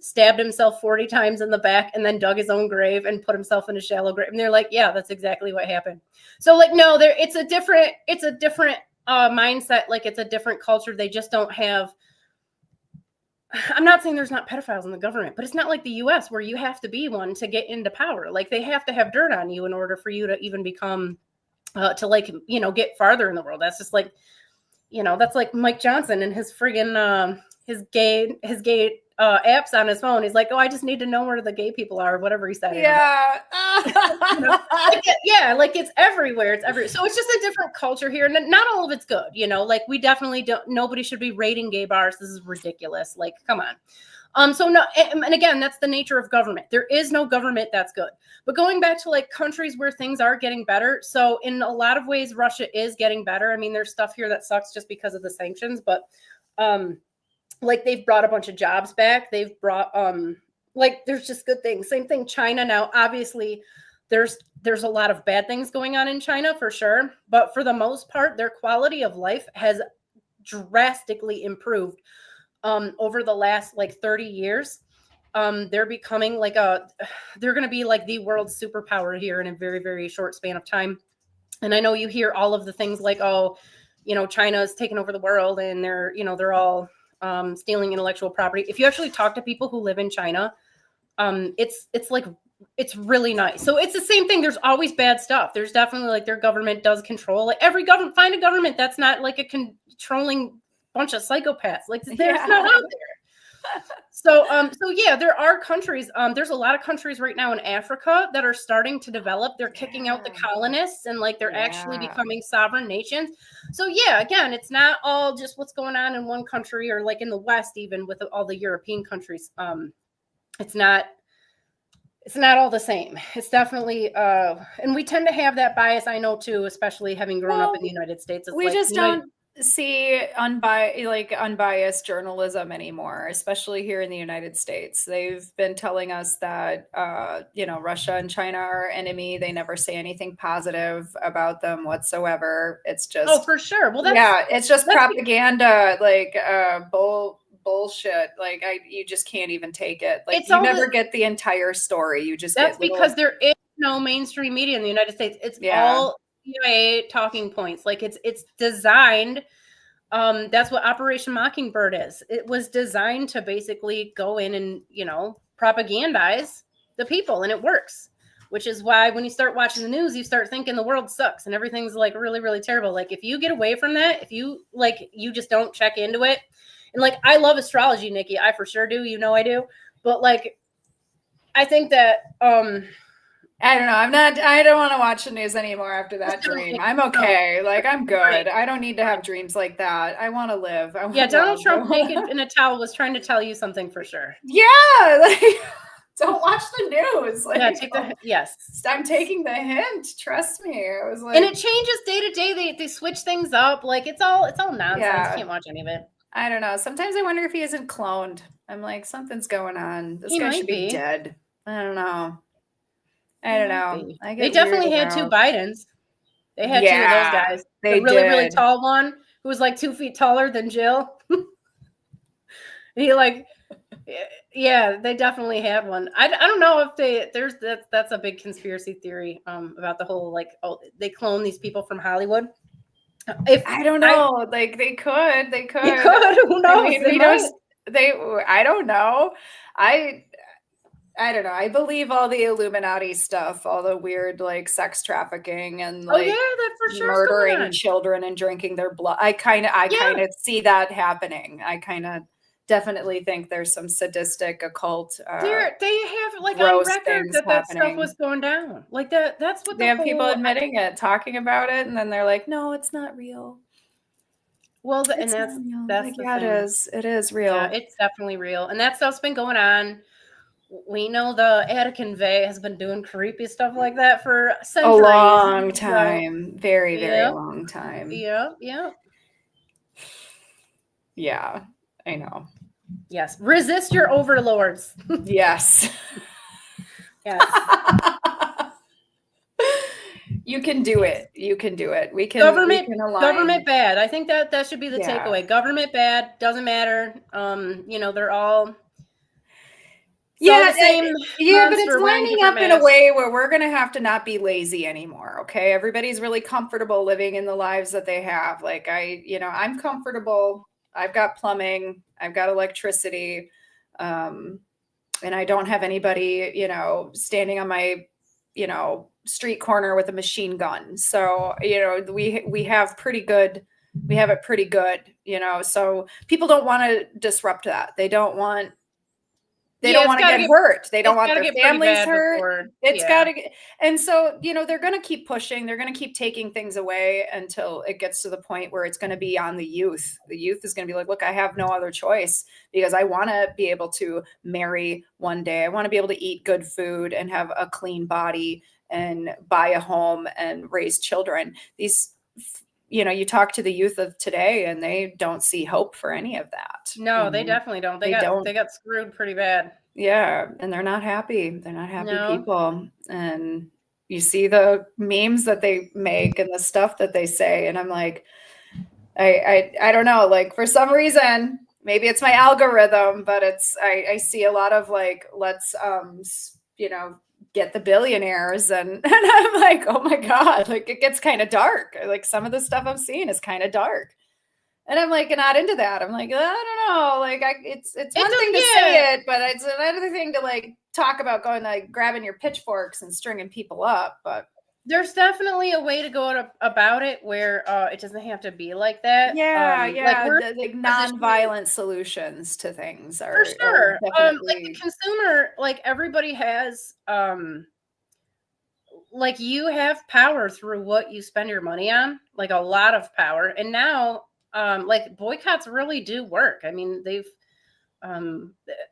stabbed himself 40 times in the back and then dug his own grave and put himself in a shallow grave? And they're like, yeah, that's exactly what happened. So like, no, it's a different mindset. Like it's a different culture. They just don't have, I'm not saying there's not pedophiles in the government, but it's not like the US where you have to be one to get into power. Like they have to have dirt on you in order for you to even become to get farther in the world. That's just like, that's like Mike Johnson and his friggin' his gay apps on his phone. He's like, oh, I just need to know where the gay people are, whatever he said. Yeah. You know, like it's everywhere. It's everywhere. So it's just a different culture here. And not all of it's good, you know, like we definitely nobody should be raiding gay bars. This is ridiculous. Like, come on. So no, and again, that's the nature of government. There is no government that's good. But going back to like countries where things are getting better. So in a lot of ways, Russia is getting better. I mean, there's stuff here that sucks just because of the sanctions, but like they've brought a bunch of jobs back. They've brought like there's just good things. Same thing, China now. Obviously, there's a lot of bad things going on in China for sure. But for the most part, their quality of life has drastically improved over the last like 30 years. They're becoming like they're going to be like the world superpower here in a very, very short span of time. And I know you hear all of the things like, oh, you know, China's taking over the world and they're all stealing intellectual property. If you actually talk to people who live in China, it's like, it's really nice. So it's the same thing. There's always bad stuff. There's definitely like their government does control, like every government, find a government that's not like a controlling bunch of psychopaths. Like there's not out there. So yeah, there are countries. There's a lot of countries right now in Africa that are starting to develop. They're kicking out the colonists and like they're actually becoming sovereign nations. So yeah, again, it's not all just what's going on in one country or like in the West, even with all the European countries. It's not all the same. It's definitely, and we tend to have that bias. I know too, especially having grown up in the United States. It's we like, just don't see unbiased journalism anymore, especially here in the United States. They've been telling us that, Russia and China are enemy. They never say anything positive about them whatsoever. It's just, oh, for sure. Well, it's just propaganda, like bullshit. Like you just can't even take it. Like you never get the entire story. You just because there is no mainstream media in the United States. It's all CIA talking points. Like it's designed. That's what Operation Mockingbird is. It was designed to basically go in and propagandize the people, and it works. Which is why when you start watching the news, you start thinking the world sucks and everything's like really, really terrible. Like if you get away from that, if you you just don't check into it. And like, I love astrology, Nikki. I for sure do. You know I do. But like, I think that, I don't know. I don't want to watch the news anymore after that dream. I'm okay. Like, I'm good. I don't need to have dreams like that. I want to live. Donald Trump naked in a towel was trying to tell you something for sure. Yeah. Like, don't watch the news. Like, yes. I'm taking the hint. Trust me. I was like, and it changes day to day. They switch things up. Like it's all nonsense. You can't watch any of it. I don't know. Sometimes I wonder if he isn't cloned. I'm like, something's going on. This guy should be dead. I don't know. They definitely had two Bidens. They had two of those guys. The really, really tall one who was like 2 feet taller than Jill. They definitely had one. I don't know if that's a big conspiracy theory about the whole they clone these people from Hollywood. I don't know, they could. Who knows? I mean, I don't know. I don't know. I believe all the Illuminati stuff, all the weird sex trafficking and that for sure murdering children and drinking their blood. I kind of see that happening. I kind of definitely think there's some sadistic occult. They have on record that stuff was going down. Like that's what they have people admitting it, talking about it, and then they're like, "No, it's not real." Well, and that's the thing. It is real. Yeah, it's definitely real, and that stuff's been going on. We know the Vatican has been doing creepy stuff like that for centuries. A long time, very, very long time. Yeah. Yeah, I know. Yes. Resist your overlords. Yes. Yes. You can do it. You can do it. We can. Government bad. I think that should be the takeaway. Government bad. Doesn't matter. They're all. But it's lining up in a way where we're going to have to not be lazy anymore. Okay. Everybody's really comfortable living in the lives that they have. Like I'm comfortable. I've got plumbing. I've got electricity. And I don't have anybody, standing on my, street corner with a machine gun. So, we have pretty good We have it pretty good, you know, so people don't want to disrupt that. They don't want to get hurt. They don't want their families hurt. It's got to get, and so, you know, they're going to keep pushing. They're going to keep taking things away until it gets to the point where it's going to be on the youth. The youth is going to be like, look, I have no other choice because I want to be able to marry one day. I want to be able to eat good food and have a clean body and buy a home and raise children. These, you know, you talk to the youth of today and they don't see hope for any of that. No, they definitely don't. They got screwed pretty bad. Yeah. And they're not happy. They're not happy people. And you see the memes that they make and the stuff that they say. And I'm like, I don't know, like for some reason, maybe it's my algorithm, but I see a lot of like, let's, you know, get the billionaires and I'm like, oh my God, like it gets kind of dark. Like some of the stuff I'm seeing is kind of dark. And I'm like, not into that. I'm like, I don't know. Like it's one thing to say it, but it's another thing to like talk about going like grabbing your pitchforks and stringing people up. But there's definitely a way to go about it where it doesn't have to be like that. Like non-violent solutions to things are for sure. Like the consumer, like everybody has, like you have power through what you spend your money on, like a lot of power. And now, like boycotts really do work. I mean, they've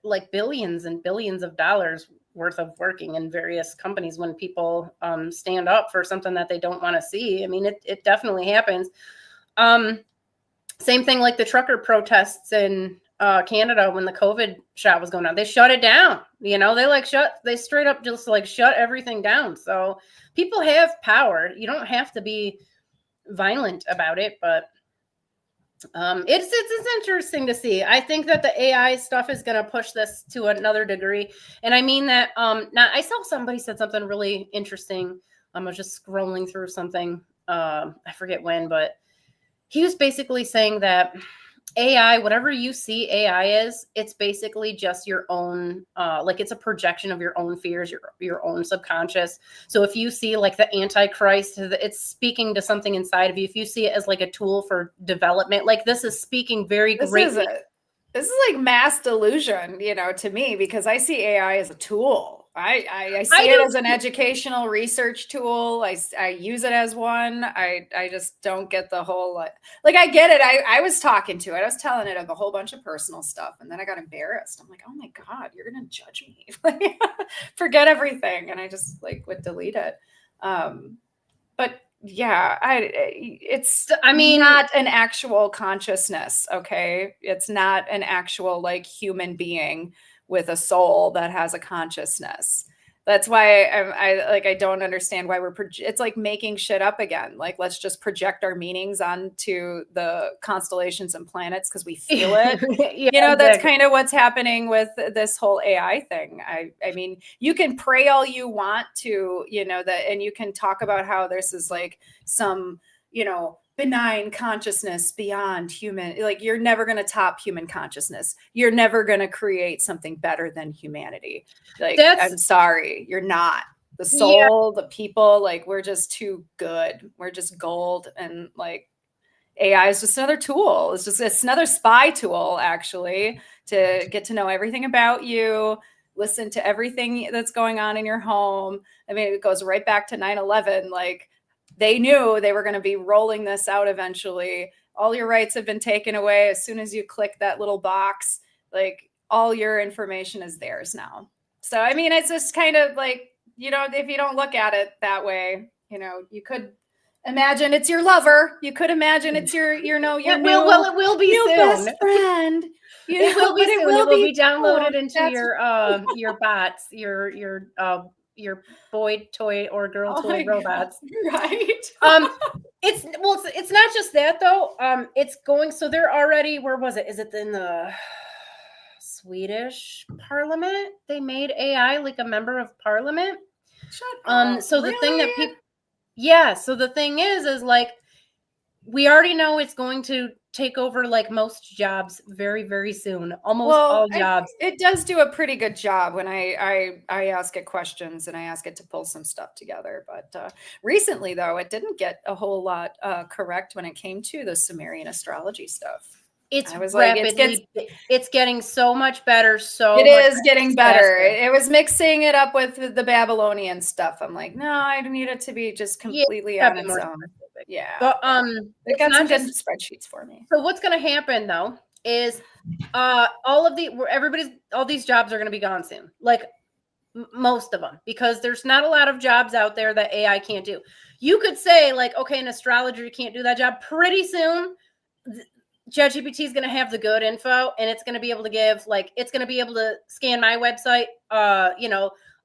like billions and billions of dollars worth of working in various companies when people stand up for something that they don't want to see. I mean, it definitely happens. Same thing like the trucker protests in Canada when the COVID shot was going on. They shut it down. You know, they straight up just like shut everything down. So people have power. You don't have to be violent about it, but it's interesting to see. I think that the AI stuff is going to push this to another degree. And I mean that, now I saw somebody said something really interesting. I was just scrolling through something. I forget when, but he was basically saying that AI, whatever you see AI is, it's basically just your own, like it's a projection of your own fears, your own subconscious. So if you see like the Antichrist, it's speaking to something inside of you. If you see it as like a tool for development, like this is speaking very greatly. This is like mass delusion, you know, to me, because I see AI as a tool. I see it as an educational research tool. I use it as one. I just don't get the whole like I get it. I was talking to it. I was telling it a whole bunch of personal stuff, and then I got embarrassed. I'm like, oh my God, you're gonna judge me. Like, forget everything, and I just like would delete it. But yeah, it's not an actual consciousness. Okay, it's not an actual like human being with a soul that has a consciousness. That's why I don't understand why it's like making shit up again. Like, let's just project our meanings onto the constellations and planets because we feel it. Yeah, you know, that's kind of what's happening with this whole AI thing. I mean, you can pray all you want to, you know, that, and you can talk about how this is like some, you know, benign consciousness beyond human. Like, you're never going to top human consciousness. You're never going to create something better than humanity. Like, I'm sorry, you're not. The soul, the people, like, we're just too good. We're just gold. And like, AI is just another tool. It's another spy tool, actually, to get to know everything about you, listen to everything that's going on in your home. I mean, it goes right back to 9/11. Like, they knew they were going to be rolling this out eventually. All your rights have been taken away. As soon as you click that little box, like, all your information is theirs now. So, I mean, it's just kind of like, you know, if you don't look at it that way, you know, you could imagine it's your lover. You could imagine it's your it will be soon. Best friend. It will be soon. It will be downloaded into your bots, your boy toy or girl toy robots. Right. It's not just that though. It's going, so they're already, where was it? Is it in the Swedish parliament? They made AI like a member of parliament. Shut up. So the thing that people, so the thing is like, we already know it's going to take over like most jobs very, very soon. Almost all jobs. It does do a pretty good job when I ask it questions and I ask it to pull some stuff together. But recently, though, it didn't get a whole lot correct when it came to the Sumerian astrology stuff. It's rapidly, it's getting so much better. It is getting better. It was mixing it up with the Babylonian stuff. I'm like, no, I need it to be just completely on its own. Yeah. But it got some good spreadsheets for me. So what's going to happen though is all these jobs are going to be gone soon. Like most of them, because there's not a lot of jobs out there that AI can't do. You could say like, okay, an astrologer, you can't do that job. Pretty soon ChatGPT is going to have the good info, and it's going to be able to give, like, it's going to be able to scan my website,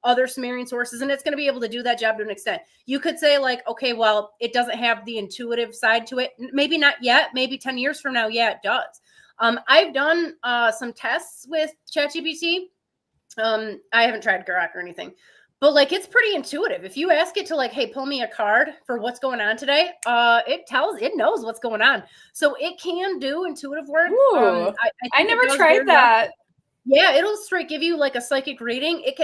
other Sumerian sources, and it's going to be able to do that job to an extent. You could say like, okay, well, it doesn't have the intuitive side to it. Maybe not yet. Maybe 10 years from now, yeah, it does. I've done some tests with ChatGPT. I haven't tried Grok or anything, but like, it's pretty intuitive. If you ask it to like, hey, pull me a card for what's going on today, it knows what's going on. So it can do intuitive work. I never tried that. Yeah, it'll straight give you like a psychic reading. It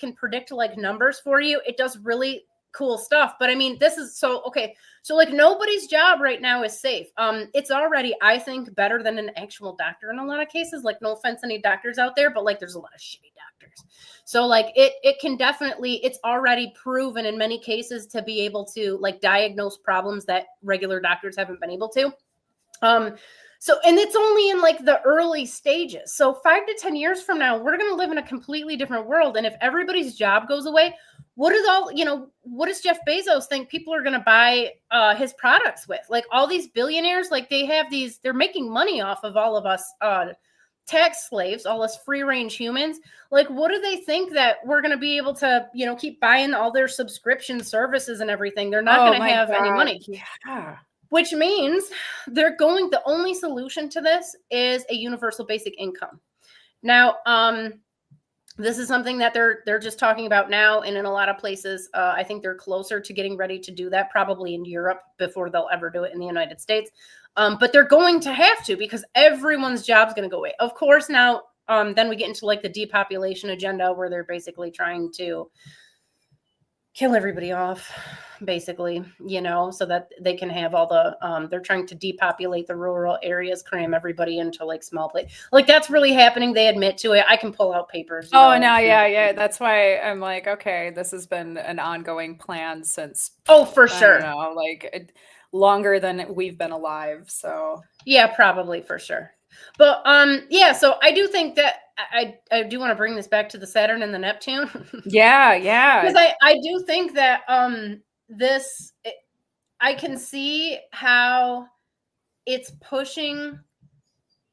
can predict like numbers for you. It does really cool stuff. But I mean, this is okay. So like nobody's job right now is safe. It's already, I think, better than an actual doctor in a lot of cases. Like, no offense to any doctors out there, but like there's a lot of shitty doctors. So like it can definitely, it's already proven in many cases to be able to like diagnose problems that regular doctors haven't been able to. So, and it's only in like the early stages. So 5 to 10 years from now, we're going to live in a completely different world. And if everybody's job goes away, what does Jeff Bezos think people are going to buy his products with? Like all these billionaires, like they're making money off of all of us tax slaves, all us free range humans. Like, what do they think that we're going to be able to, keep buying all their subscription services and everything? They're not going to have any money. Yeah. Which means the only solution to this is a universal basic income. Now, this is something that they're just talking about now. And in a lot of places, I think they're closer to getting ready to do that, probably in Europe before they'll ever do it in the United States. But they're going to have to, because everyone's job's going to go away. Of course, now, then we get into like the depopulation agenda, where they're basically trying to kill everybody off, basically, so that they can have all the, they're trying to depopulate the rural areas, cram everybody into like small places. Like that's really happening. They admit to it. I can pull out papers. Yeah. That's why I'm like, okay, this has been an ongoing plan since. Oh, for sure. I don't know, like longer than we've been alive. So yeah, probably for sure. But so I do think that I do want to bring this back to the Saturn and the Neptune. Yeah. Because I do think that I can see how it's pushing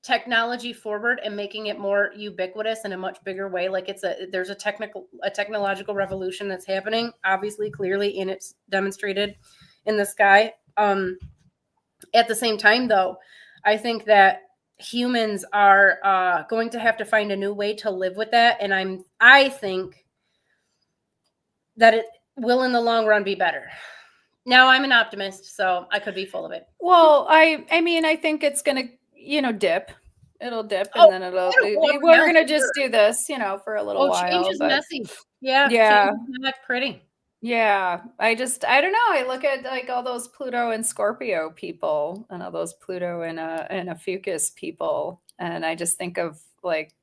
technology forward and making it more ubiquitous in a much bigger way. Like there's a technological revolution that's happening, obviously, clearly, and it's demonstrated in the sky. At the same time, though, I think that humans are going to have to find a new way to live with that, and I think that it will in the long run be better. Now, I'm an optimist, so I could be full of it. Well, I mean, I think it's gonna dip. It'll dip, and then we're gonna just do this for a little while. Change is messy. Yeah Change is not pretty. Yeah, I don't know. I look at like all those Pluto and Scorpio people and all those Pluto and a Fucus people. And I just think of like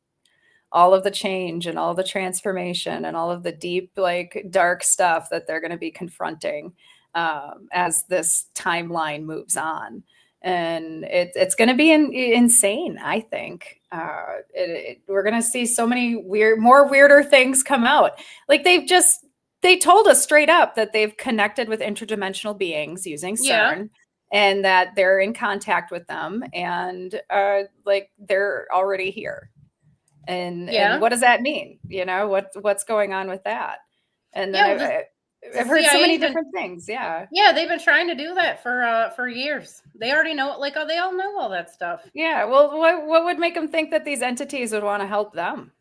all of the change and all the transformation and all of the deep, like dark stuff that they're going to be confronting as this timeline moves on. And it's going to be insane, I think. We're going to see so many more weirder things come out. Like they told us straight up that they've connected with interdimensional beings using CERN, and that they're in contact with them, and like they're already here. And what does that mean? What's going on with that? And then I've heard so many different things. Yeah, they've been trying to do that for years. They already know it. Like, they all know all that stuff. Yeah. Well, what would make them think that these entities would want to help them?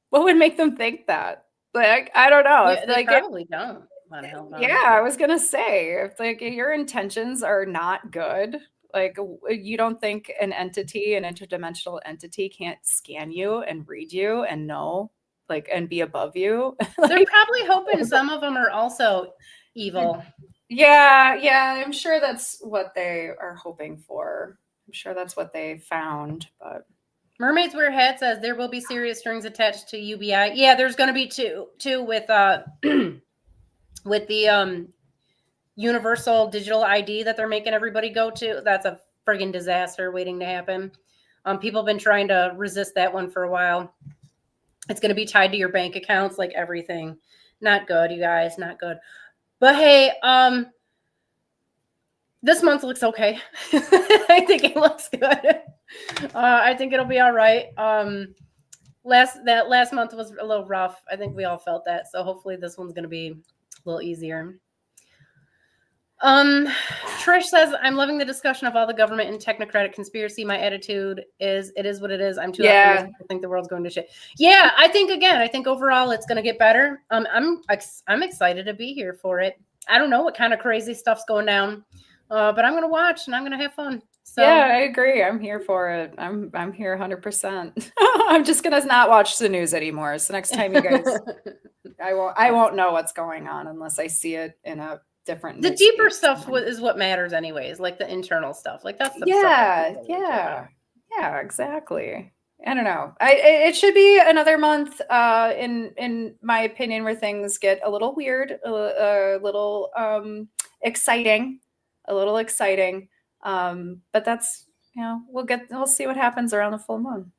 What would make them think that? Like, I don't know. Yeah, they probably don't want to help them. Yeah, I was gonna say, if like your intentions are not good, Like, you don't think an entity, an interdimensional entity, can't scan you and read you and know, like, and be above you? They're probably hoping some of them are also evil. Yeah, I'm sure that's what they are hoping for. I'm sure that's what they found, but Mermaids Wear Hats says there will be serious strings attached to UBI. Yeah, there's going to be two with with the universal digital ID that they're making everybody go to. That's a friggin' disaster waiting to happen. People have been trying to resist that one for a while. It's going to be tied to your bank accounts, like everything. Not good, you guys. Not good. But hey, this month looks okay. I think it looks good. I think it'll be all right. Last month was a little rough. I think we all felt that. So hopefully this one's going to be a little easier. Trish says, I'm loving the discussion of all the government and technocratic conspiracy. My attitude is, it is what it is. I'm too optimistic to think the world's going to shit. Yeah, I think overall it's going to get better. I'm excited to be here for it. I don't know what kind of crazy stuff's going down, but I'm going to watch and I'm going to have fun. So yeah, I agree. I'm here for it. I'm here 100%. I'm just going to not watch the news anymore. So next time you guys, I won't know what's going on unless I see it in a different. The deeper stuff is what matters anyways, like the internal stuff. Like that's the stuff. Yeah, exactly. I don't know. It should be another month in my opinion where things get a little weird, a little exciting, but that's, we'll see what happens around the full moon.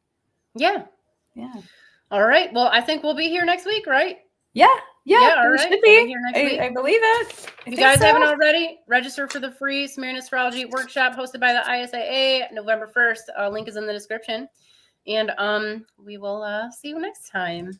Yeah. All right. Well, I think we'll be here next week, right? Yeah, all right. Should be. I believe it. If you guys haven't already, register for the free Sumerian Astrology workshop hosted by the ISAA, November 1st. Link is in the description. And we will see you next time.